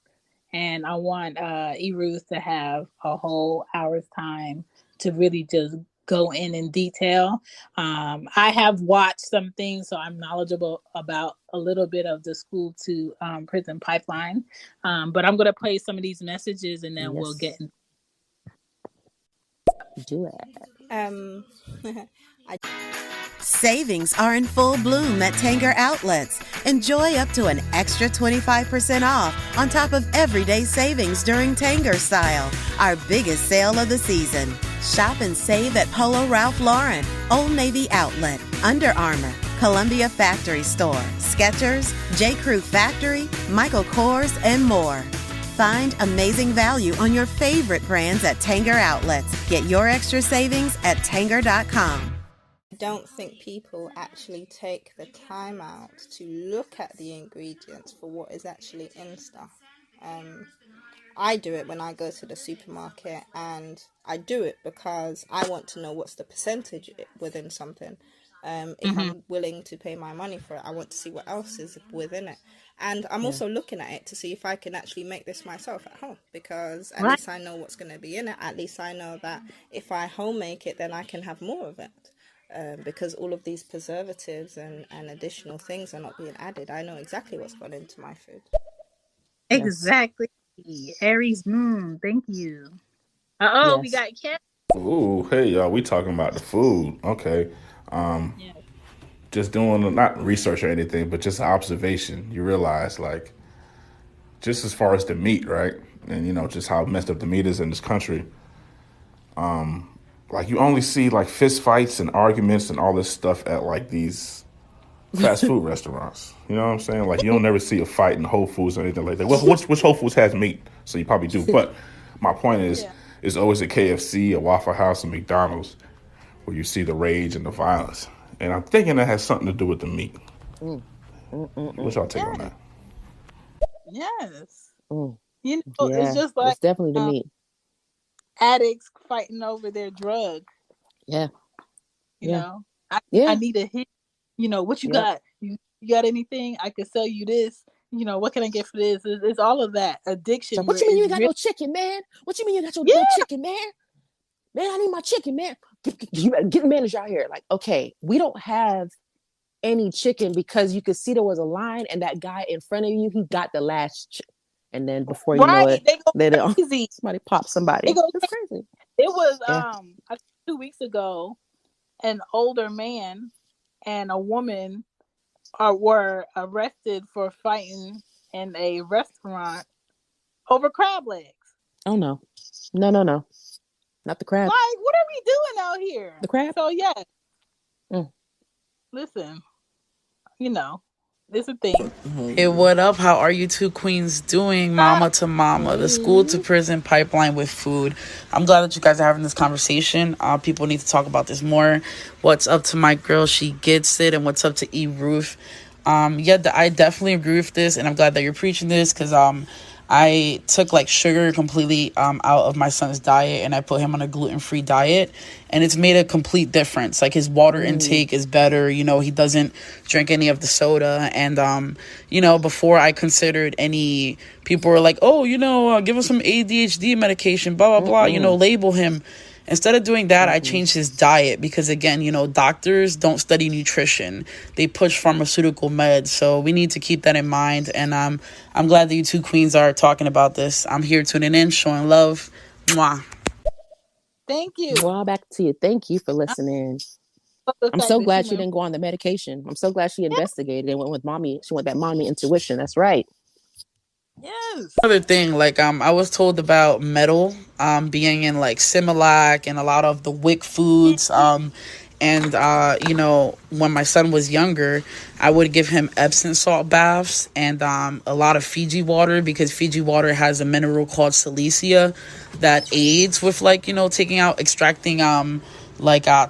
and I want Eruth to have a whole hour's time to really just go in detail. I have watched some things, so I'm knowledgeable about a little bit of the school to prison pipeline. But I'm going to play some of these messages, and then we'll get Yes. in. Do it. Savings are in full bloom at Tanger Outlets. Enjoy up to an extra 25% off on top of everyday savings during Tanger Style, our biggest sale of the season. Shop and save at Polo Ralph Lauren, Old Navy Outlet, Under Armour, Columbia Factory Store, Skechers, J. Crew Factory, Michael Kors, and more. Find amazing value on your favorite brands at Tanger Outlets. Get your extra savings at Tanger.com. I don't think people actually take the time out to look at the ingredients for what is actually in stuff. I do it when I go to the supermarket, and I do it because I want to know what's the percentage within something. If Mm-hmm. I'm willing to pay my money for it, I want to see what else is within it. And I'm Yeah. also looking at it to see if I can actually make this myself at home, because at Right. least I know what's going to be in it. At least I know that if I home make it, then I can have more of it. Because all of these preservatives and additional things are not being added. I know exactly what's gone into my food. Yes. Exactly. Aries Moon, thank you. We Yes. got Cat. Ooh, hey y'all, we talking about the food. Okay. Um, Yeah. just doing not research or anything, but just observation. You realize like just as far as the meat, right? And just how messed up the meat is in this country. Like you only see like fist fights and arguments and all this stuff at like these fast food restaurants. You know what I'm saying? Like you don't never see a fight in Whole Foods or anything like that. Well, which Whole Foods has meat, so you probably do. But my point is, Yeah. it's always a KFC, a Waffle House, and McDonald's where you see the rage and the violence. And I'm thinking that has something to do with the meat. Mm. Mm, mm, What's mm, y'all take on Yeah. that? Yes. mm. It's Yeah. just like It's definitely the um, meat. addicts fighting over their drug. Yeah. You Yeah. know, I Yeah. need a hit. What you Yep. got? You got anything? I could sell you this. What can I get for this? It's all of that So addiction what where you mean you it's ain't got really, no chicken, man? What you mean you got yeah, no chicken, man? Man, I need my chicken, man. You better get the manager out here. Like, okay, we don't have any chicken because you could see there was a line and that guy in front of you, he got the last and then before you know right. it, They go later on, crazy. somebody pops They somebody. go. It's crazy. It was Yeah. I think 2 weeks ago, an older man and a woman were arrested for fighting in a restaurant over crab legs. Oh no. No, no, no. Not the crab. Like, what are we doing out here? The crab? So yeah, Mm. listen, you know, It's a thing. Hey, what up? How are you two queens doing? Mama to mama, the school to prison pipeline with food. I'm glad that you guys are having this conversation. People need to talk about this more. What's up to my girl? She gets it. And what's up to Ruth? I definitely agree with this, and I'm glad that you're preaching this because I took like sugar completely out of my son's diet, and I put him on a gluten-free diet, and it's made a complete difference. Like his water intake is better. You know, he doesn't drink any of the soda, and before I considered any. People were like, oh, give him some ADHD medication, blah blah blah. Label him. Instead of doing that, I changed his diet because, again, doctors don't study nutrition. They push pharmaceutical meds. So we need to keep that in mind. And I'm glad that you two queens are talking about this. I'm here tuning in, showing love. Mwah. Thank you. Well, back to you. Thank you for listening. I'm so glad she didn't go on the medication. I'm so glad she investigated and went with mommy. She went that mommy intuition. That's right. Yes. Another thing, like I was told about metal being in like Similac and a lot of the WIC foods. And when my son was younger, I would give him Epsom salt baths and a lot of Fiji water, because Fiji water has a mineral called silicea that aids with extracting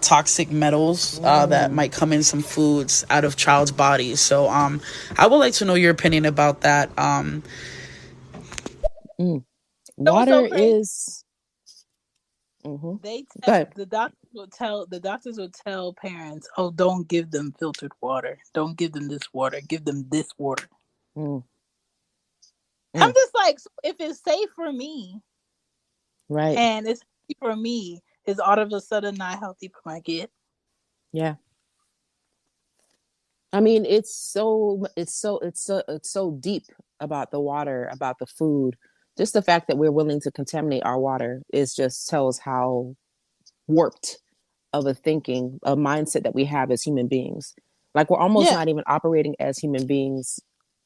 toxic metals that might come in some foods out of child's bodies. So I would like to know your opinion about that. Water is. They tell, the doctors will tell parents, oh, don't give them filtered water. Don't give them this water. Give them this water. I'm just like, so if it's safe for me, right, and it's healthy for me, is all of a sudden not healthy for my kid? Yeah. I mean, it's so deep about the water, about the food. Just the fact that we're willing to contaminate our water just tells how warped of a mindset that we have as human beings. Like we're almost not even operating as human beings.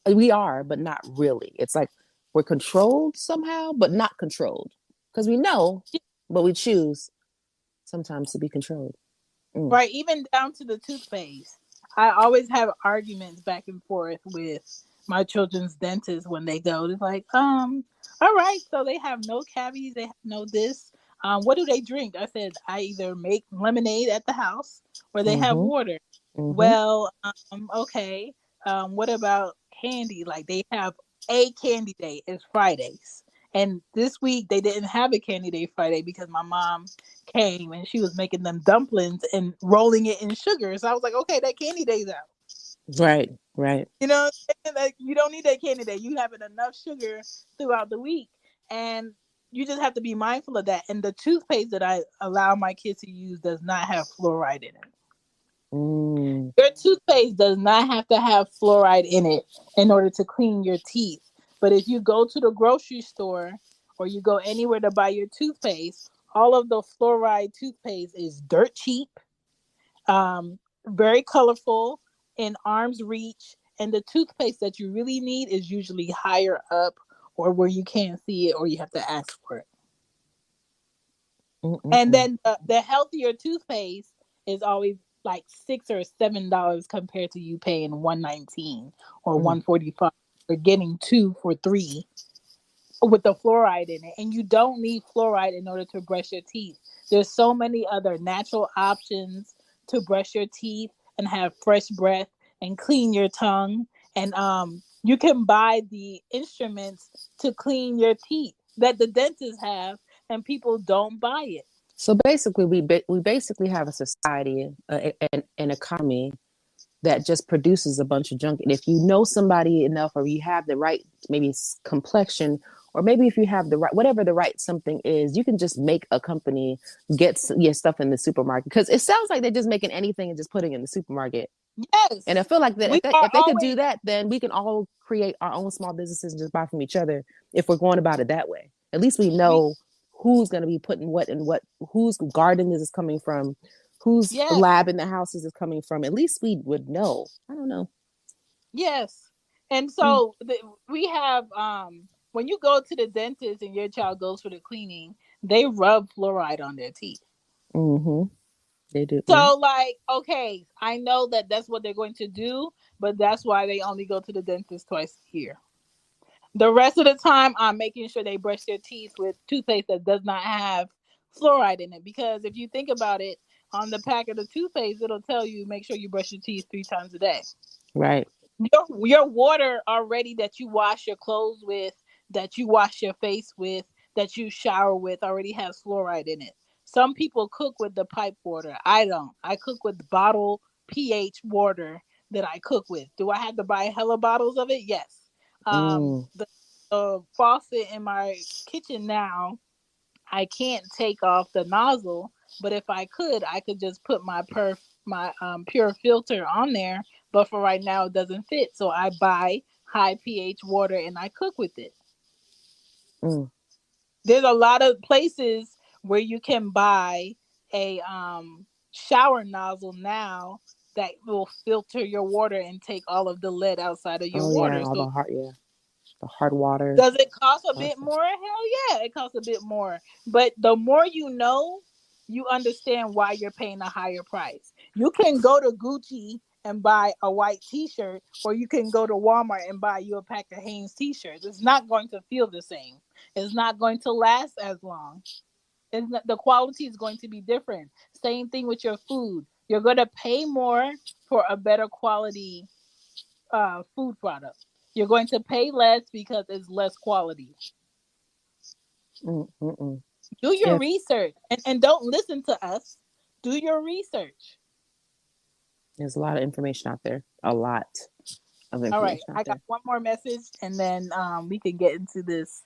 We are, but not really. It's like we're controlled somehow, but not controlled. Because we know, but we choose sometimes to be controlled. Right, even down to the toothpaste. I always have arguments back and forth with my children's dentist when they go. They're like, all right, so they have no cavities, they have no this. What do they drink? I said, I either make lemonade at the house or they have water. Well, okay. What about candy? Like they have a candy day. It's Fridays. And this week they didn't have a candy day Friday because my mom came and she was making them dumplings and rolling it in sugar. So I was like, okay, that candy day's out. Right. Like, you don't need that candy day. You having enough sugar throughout the week. And you just have to be mindful of that. And the toothpaste that I allow my kids to use does not have fluoride in it. Your toothpaste does not have to have fluoride in it in order to clean your teeth. But if you go to the grocery store or you go anywhere to buy your toothpaste, all of the fluoride toothpaste is dirt cheap, very colorful, in arm's reach. And the toothpaste that you really need is usually higher up or where you can't see it or you have to ask for it. And then the healthier toothpaste is always like $6 or $7 compared to you paying $119 or $145 for getting 2 for $3 with the fluoride in it. And you don't need fluoride in order to brush your teeth. There's so many other natural options to brush your teeth and have fresh breath and clean your tongue. And you can buy the instruments to clean your teeth that the dentists have, and people don't buy it. So basically, we basically have a society, an economy that just produces a bunch of junk. And if you know somebody enough, or you have the right maybe complexion, or maybe if you have the right, whatever the right something is, you can just make a company get your stuff in the supermarket. Because it sounds like they're just making anything and just putting it in the supermarket. Yes. And I feel like that if they could do that, then we can all create our own small businesses and just buy from each other if we're going about it that way. At least we know who's going to be putting what in what, whose garden this is coming from, whose lab in the houses is coming from. At least we would know. I don't know. Yes. And so we have, when you go to the dentist and your child goes for the cleaning, they rub fluoride on their teeth. They do. Yeah. So, like, okay, I know that that's what they're going to do, but that's why they only go to the dentist twice a year. The rest of the time, I'm making sure they brush their teeth with toothpaste that does not have fluoride in it. Because if you think about it, on the pack of the toothpaste, it'll tell you make sure you brush your teeth 3 times a day. Right. Your water already that you wash your clothes with, that you wash your face with, that you shower with already has fluoride in it. Some people cook with the pipe water. I don't. I cook with bottle pH water that I cook with. Do I have to buy hella bottles of it? Yes. Mm. The faucet in my kitchen now, I can't take off the nozzle, but if I could just put my pure filter on there. But for right now, it doesn't fit, so I buy high pH water and I cook with it. Mm. There's a lot of places where you can buy a shower nozzle now that will filter your water and take all of the lead outside of your Oh yeah, water. all So the hard water. does it cost a bit Awesome. more? Hell yeah, it costs a bit more. But the more you know, you understand why you're paying a higher price. You can go to Gucci and buy a white t-shirt, or you can go to Walmart and buy you a pack of Hanes t-shirts. It's not going to feel the same. It's not going to last as long. The quality is going to be different. Same thing with your food. You're going to pay more for a better quality food product. You're going to pay less because it's less quality. Mm-mm. Do your Yeah, research and don't listen to us. Do your research. there's a lot of information out there. A lot of All right. information out I got there. one more message and then we can get into this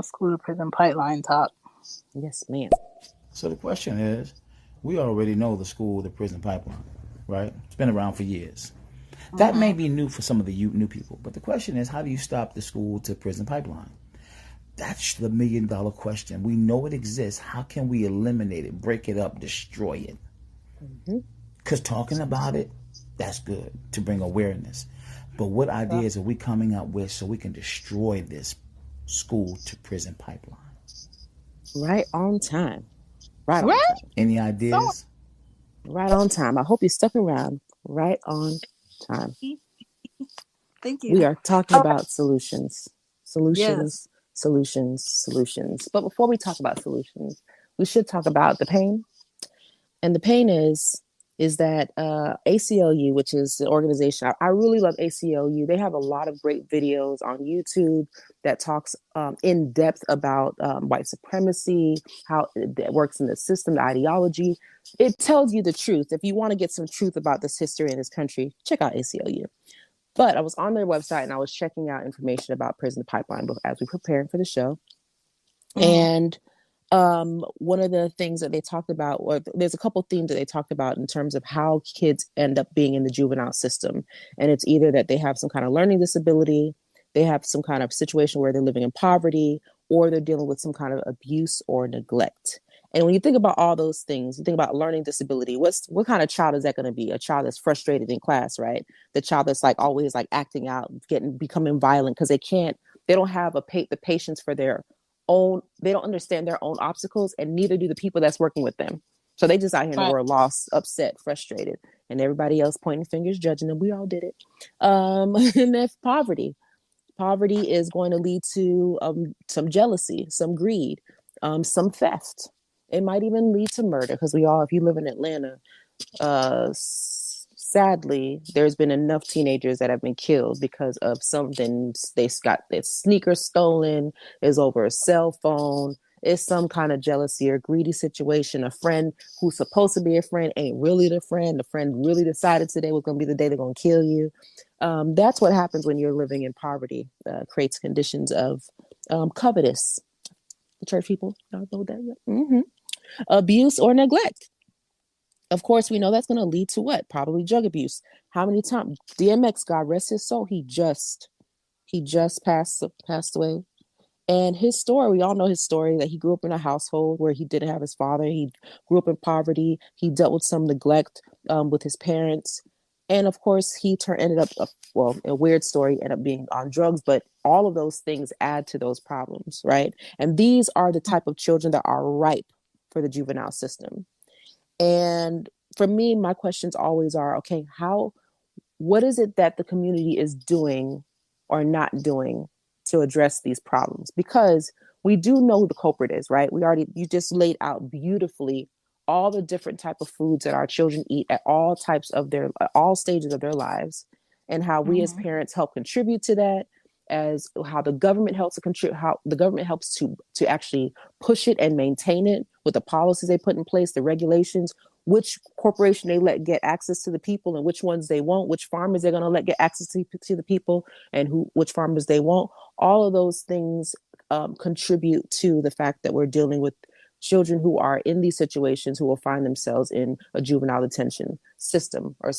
school to prison pipeline talk. Yes, ma'am. So the question is, we already know the school to prison pipeline, right? It's been around for years. That may be new for some of the new people, but the question is, how do you stop the school to prison pipeline? That's the $1,000,000 question. We know it exists. How can we eliminate it, break it up, destroy it? Because talking about it, that's good to bring awareness. But what ideas are we coming up with so we can destroy this school to prison pipeline? Right on time. Right on Right? time. Any ideas? Right on time. I hope you stuck around. Right on time. Thank you. We are talking All right. about solutions. Yes. Solutions. But before we talk about solutions, we should talk about the pain. And the pain is that ACLU, which is the organization, I really love ACLU. They have a lot of great videos on YouTube that talks in depth about white supremacy, how it works in the system, the ideology. It tells you the truth. If you want to get some truth about this history in this country, check out ACLU. But I was on their website and I was checking out information about prison pipeline as we prepared for the show. And one of the things that they talked about, or there's a couple themes that they talked about in terms of how kids end up being in the juvenile system. And it's either that they have some kind of learning disability, they have some kind of situation where they're living in poverty, or they're dealing with some kind of abuse or neglect. And when you think about all those things, you think about learning disability, what kind of child is that going to be? A child that's frustrated in class, right? The child that's like always like acting out, becoming violent because they don't have the patience for their own, they don't understand their own obstacles, and neither do the people that's working with them. So they just out here in the Right. world lost, upset, frustrated, and everybody else pointing fingers, judging them. We all did it. And that's poverty. Poverty is going to lead to some jealousy, some greed, some theft. It might even lead to murder because if you live in Atlanta, sadly, there's been enough teenagers that have been killed because of something. They got their sneakers stolen, is over a cell phone, it's some kind of jealousy or greedy situation. A friend who's supposed to be a friend ain't really the friend. The friend really decided today was going to be the day they're going to kill you. That's what happens when you're living in poverty. Creates conditions of covetous. The church people, y'all know that yet? Mm-hmm. Abuse or neglect. Of course, we know that's going to lead to what? Probably drug abuse. How many times? DMX, God rest his soul, he just passed away. And his story, we all know his story, that he grew up in a household where he didn't have his father. He grew up in poverty. He dealt with some neglect with his parents. And of course, he ended up, a weird story, ended up being on drugs. But all of those things add to those problems, right? And these are the type of children that are ripe for the juvenile system. And for me, my questions always are, okay, what is it that the community is doing or not doing to address these problems? Because we do know who the culprit is, right? You just laid out beautifully all the different type of foods that our children eat at all stages of their lives, and how we as parents help contribute to that, as how the government helps to contribute, how the government helps to actually push it and maintain it with the policies they put in place, the regulations, which corporation they let get access to the people and which ones they won't, which farmers they're going to let get access to the people and which farmers they won't. All of those things contribute to the fact that we're dealing with children who are in these situations, who will find themselves in a juvenile detention system or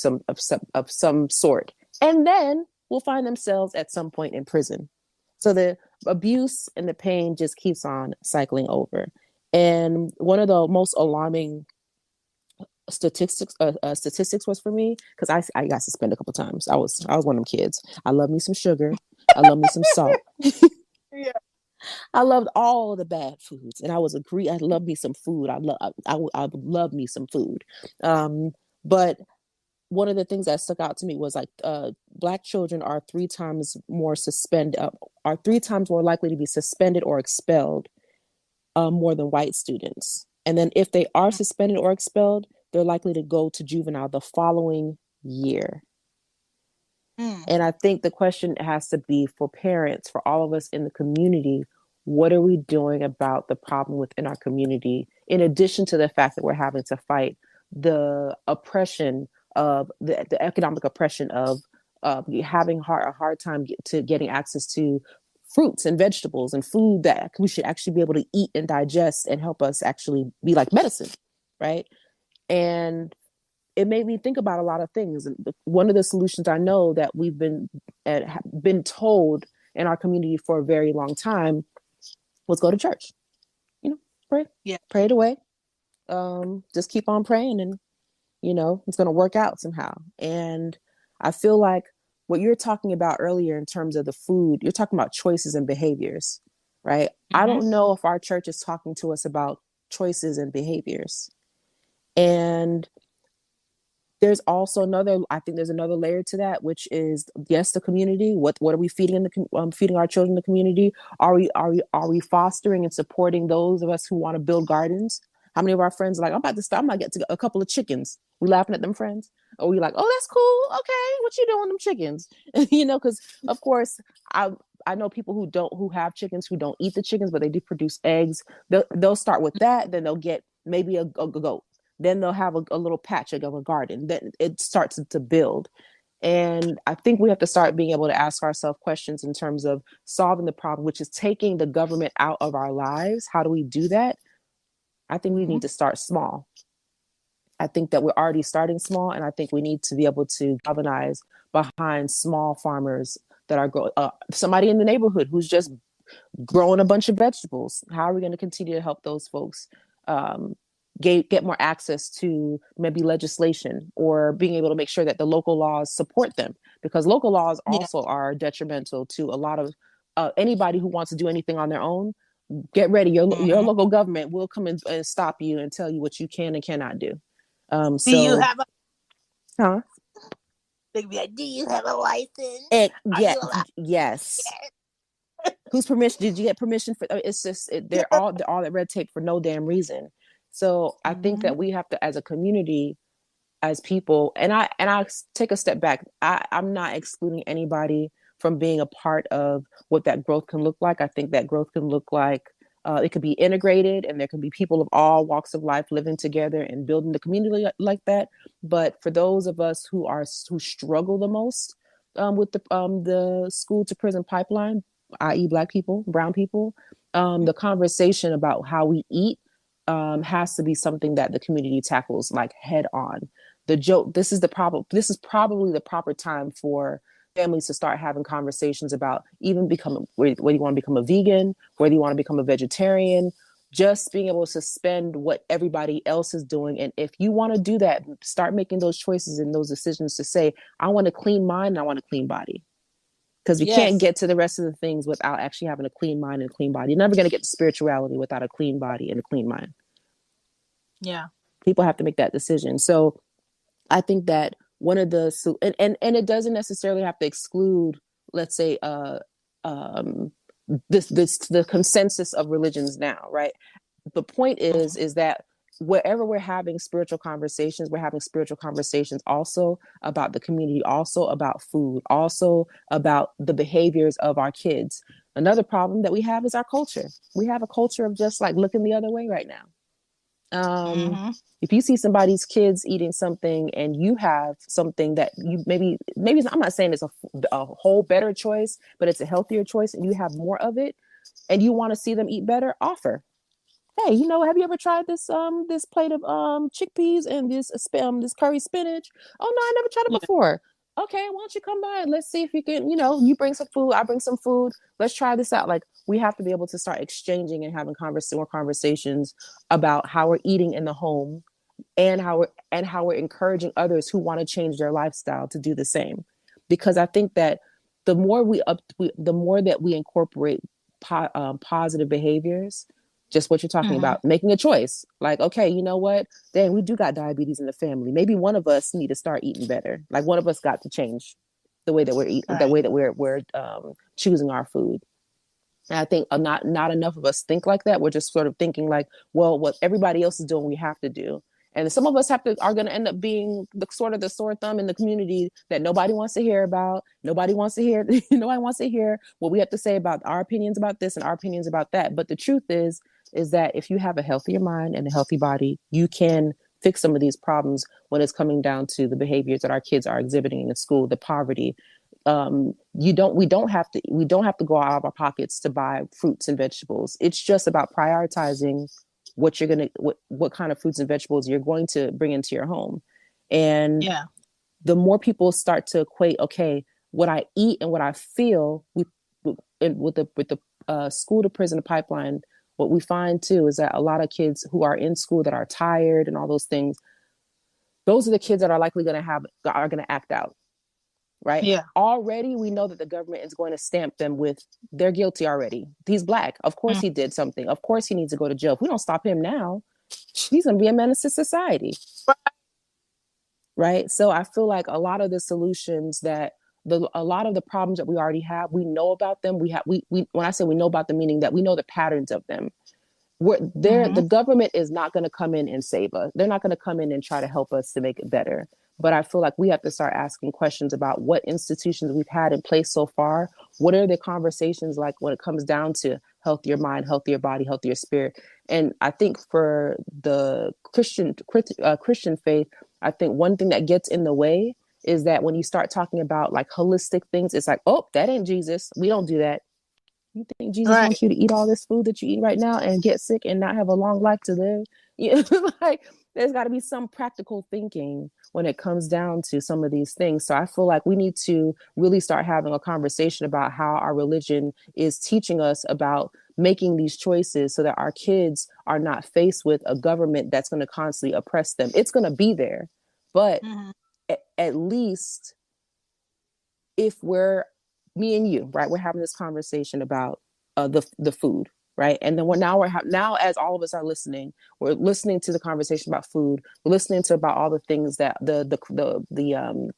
of some sort, and then will find themselves at some point in prison. So the abuse and the pain just keeps on cycling over. And one of the most alarming statistics was for me, because I got suspended a couple times. I was one of them kids. I love me some sugar. I love me some salt. Yeah. I loved all the bad foods, and I love me some food. I love me some food. But one of the things that stuck out to me was like Black children are 3 times more likely to be suspended or expelled more than white students. And then if they are suspended or expelled, they're likely to go to juvenile the following year. And I think the question has to be for parents, for all of us in the community, what are we doing about the problem within our community, in addition to the fact that we're having to fight the oppression of the economic oppression of having a hard time getting access to fruits and vegetables and food that we should actually be able to eat and digest and help us actually be like medicine, right? And it made me think about a lot of things. And one of the solutions I know that we've been told in our community for a very long time was go to church. Pray it away. Just keep on praying, and it's going to work out somehow. And I feel like what you're talking about earlier in terms of the food, you're talking about choices and behaviors, right? I don't know if our church is talking to us about choices and behaviors. And there's also another layer to that, which is, yes, the community. What are we feeding feeding our children in the community? Are we fostering and supporting those of us who want to build gardens? How many of our friends are like, I'm gonna get to a couple of chickens. We laughing at them friends, or we like, oh, that's cool. Okay, what you doing with them chickens? Because of course I know people who have chickens, who don't eat the chickens, but they do produce eggs. They'll start with that, then they'll get maybe a goat. Then they'll have a little patch of a garden. Then it starts to build. And I think we have to start being able to ask ourselves questions in terms of solving the problem, which is taking the government out of our lives. How do we do that? I think we need to start small. I think that we're already starting small, and I think we need to be able to galvanize behind small farmers that are somebody in the neighborhood who's just growing a bunch of vegetables. How are we going to continue to help those folks get more access to maybe legislation, or being able to make sure that the local laws support them? Because local laws also are detrimental to a lot of anybody who wants to do anything on their own. Get ready. Your local government will come in and stop you and tell you what you can and cannot do. Do you have a do you have a license? Yes. Whose permission? Did you get permission for? It's just they're all that red tape for no damn reason. So I think that we have to, as a community, as people, and I take a step back. I'm not excluding anybody from being a part of what that growth can look like. I think that growth can look like it could be integrated, and there can be people of all walks of life living together and building the community like that. But for those of us who struggle the most with the school to prison pipeline, i.e. Black people, brown people, the conversation about how we eat has to be something that the community tackles like head on. This is probably the proper time for families to start having conversations about even whether you want to become a vegan, whether you want to become a vegetarian, just being able to suspend what everybody else is doing. And if you want to do that, start making those choices and those decisions to say, I want a clean mind and I want a clean body. Because we can't get to the rest of the things without actually having a clean mind and a clean body. You're never going to get to spirituality without a clean body and a clean mind. Yeah. People have to make that decision. So I think that one of the and it doesn't necessarily have to exclude, let's say, this the consensus of religions now, right? The point is that wherever we're having spiritual conversations, we're having spiritual conversations also about the community, also about food, also about the behaviors of our kids. Another problem that we have is our culture. We have a culture of just like looking the other way right now. If you see somebody's kids eating something and you have something that you maybe I'm not saying it's a whole better choice, but it's a healthier choice and you have more of it and you want to see them eat better, offer. Hey, have you ever tried this this plate of chickpeas and this curry spinach? Oh no, I never tried it before. Okay, why don't you come by and let's see if you can, you bring some food, I bring some food. Let's try this out. Like, we have to be able to start exchanging and having more conversations about how we're eating in the home and how we're encouraging others who want to change their lifestyle to do the same. Because I think that the more the more that we incorporate positive behaviors, just what you're talking about, making a choice. Like, okay, you know what? Dang, we do got diabetes in the family. Maybe one of us need to start eating better. Like, one of us got to change the way that we're eating, the way that we're choosing our food. And I think not enough of us think like that. We're just sort of thinking like, well, what everybody else is doing, we have to do. And some of us are going to end up being the sore thumb in the community that nobody wants to hear about. Nobody wants to hear what we have to say about our opinions about this and our opinions about that. But the truth is that if you have a healthier mind and a healthy body, you can fix some of these problems when it's coming down to the behaviors that our kids are exhibiting in school, the poverty. We don't have to go out of our pockets to buy fruits and vegetables. It's just about prioritizing what kind of fruits and vegetables you're going to bring into your home. And the more people start to equate, okay, what I eat and what I feel with the school to prison pipeline, what we find too is that a lot of kids who are in school that are tired and all those things, those are the kids that are likely going to act out. Right. Yeah. Already, we know that the government is going to stamp them with they're guilty already. He's Black. Of course, he did something. Of course, he needs to go to jail. If we don't stop him now, he's going to be a menace to society. Right. So I feel like a lot of the solutions a lot of the problems that we already have, we know about them. We when I say we know about them, meaning that we know the patterns of them. The government is not going to come in and save us. They're not going to come in and try to help us to make it better. But I feel like we have to start asking questions about what institutions we've had in place so far. What are the conversations like when it comes down to healthier mind, healthier body, healthier spirit? And I think for the Christian faith, I think one thing that gets in the way is that when you start talking about like holistic things, it's like, oh, that ain't Jesus. We don't do that. You think Jesus wants you to eat all this food that you eat right now and get sick and not have a long life to live? Like, there's got to be some practical thinking when it comes down to some of these things. So I feel like we need to really start having a conversation about how our religion is teaching us about making these choices so that our kids are not faced with a government that's going to constantly oppress them. It's going to be there. But at least if me and you, right, we're having this conversation about the food, right? And then now as all of us are listening, we're listening to the conversation about food. We're listening to about all the things that the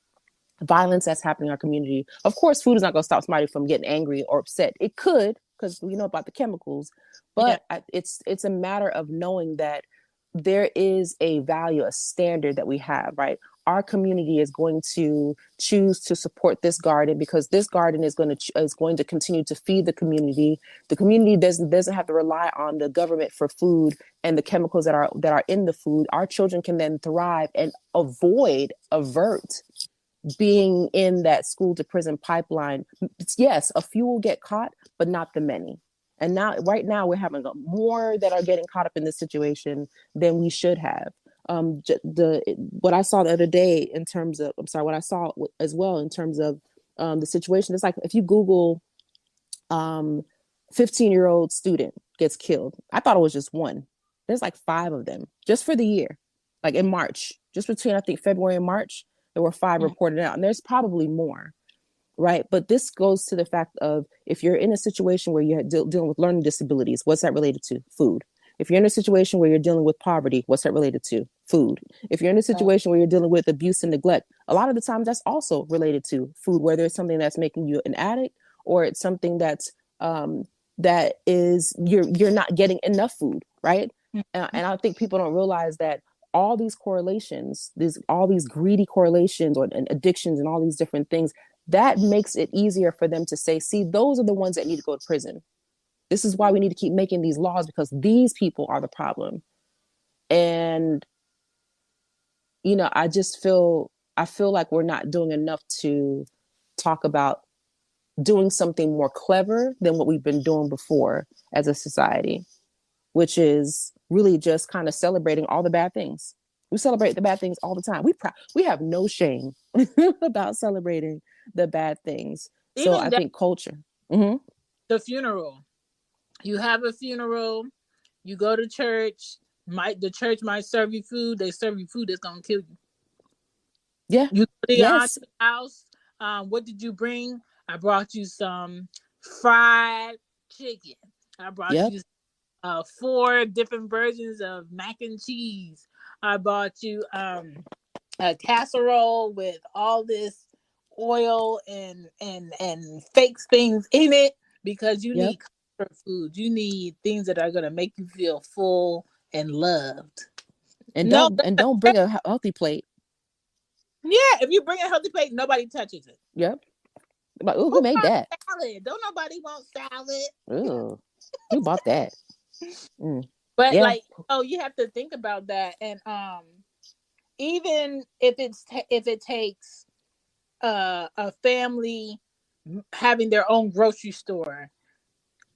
violence that's happening in our community. Of course, food is not going to stop somebody from getting angry or upset. It could, because we know about the chemicals, but it's a matter of knowing that there is a value, a standard that we have, right? Our community is going to choose to support this garden because this garden is going to continue to feed the community. The community doesn't have to rely on the government for food and the chemicals that are in the food. Our children can then thrive and avert being in that school to prison pipeline. Yes, a few will get caught, but not the many. And right now we're having more that are getting caught up in this situation than we should have. What I saw the other day in terms of, what I saw as well in terms of the situation, it's like if you Google 15-year-old student gets killed, I thought it was just one. There's like 5 of them just for the year, like in March, just between I think February and March, there were 5 reported out, and there's probably more. Right. But this goes to the fact of if you're in a situation where you're dealing with learning disabilities, what's that related to? Food. If you're in a situation where you're dealing with poverty, what's that related to? Food. If you're in a situation where you're dealing with abuse and neglect, a lot of the time that's also related to food, whether it's something that's making you an addict or it's something that's that is you're not getting enough food, right? And I think people don't realize that all these correlations, all these greedy correlations and addictions and all these different things, that makes it easier for them to say, see, those are the ones that need to go to prison. This is why we need to keep making these laws, because these people are the problem. And, you know, I feel like we're not doing enough to talk about doing something more clever than what we've been doing before as a society, which is really just kind of celebrating all the bad things. We celebrate the bad things all the time. We have no shame about celebrating the bad things. So I think culture. Mm-hmm. The funeral. You have a funeral, you go to church, the church might serve you food, they serve you food that's gonna kill you. Yeah. You go to your Yes. aunt's house, what did you bring? I brought you some fried chicken. I brought you 4 different versions of mac and cheese. I bought you a casserole with all this oil and fake things in it, because you need comfort food. You need things that are going to make you feel full and loved. And don't bring a healthy plate. Yeah, if you bring a healthy plate, nobody touches it. Yep. But who made that? Salad. Don't nobody want salad. Ooh, who bought that? But you have to think about that. And even if it takes a family having their own grocery store,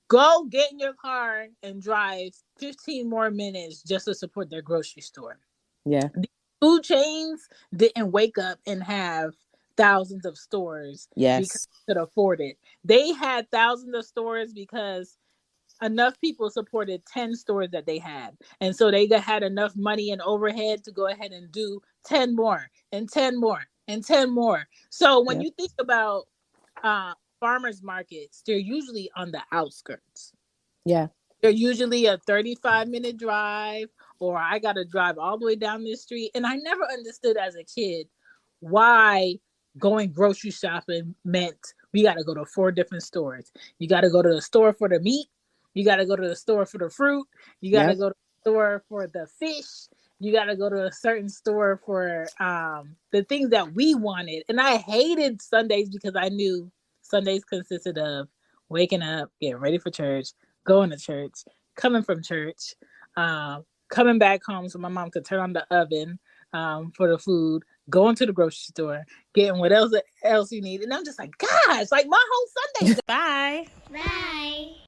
go get in your car and drive 15 more minutes just to support their grocery store. Yeah. The food chains didn't wake up and have thousands of stores because they could afford it. They had thousands of stores because enough people supported 10 stores that they had. And so they had enough money and overhead to go ahead and do 10 more and 10 more and 10 more. So when you think about farmers markets, they're usually on the outskirts. Yeah. They're usually a 35-minute drive, or I got to drive all the way down this street. And I never understood as a kid why going grocery shopping meant we got to go to 4 different stores. You got to go to the store for the meat. You got to go to the store for the fruit. You got to go to the store for the fish. You got to go to a certain store for the things that we wanted. And I hated Sundays because I knew Sundays consisted of waking up, getting ready for church, going to church, coming from church, coming back home so my mom could turn on the oven for the food, going to the grocery store, getting what else you need. And I'm just like, gosh, like my whole Sunday. Bye. Bye.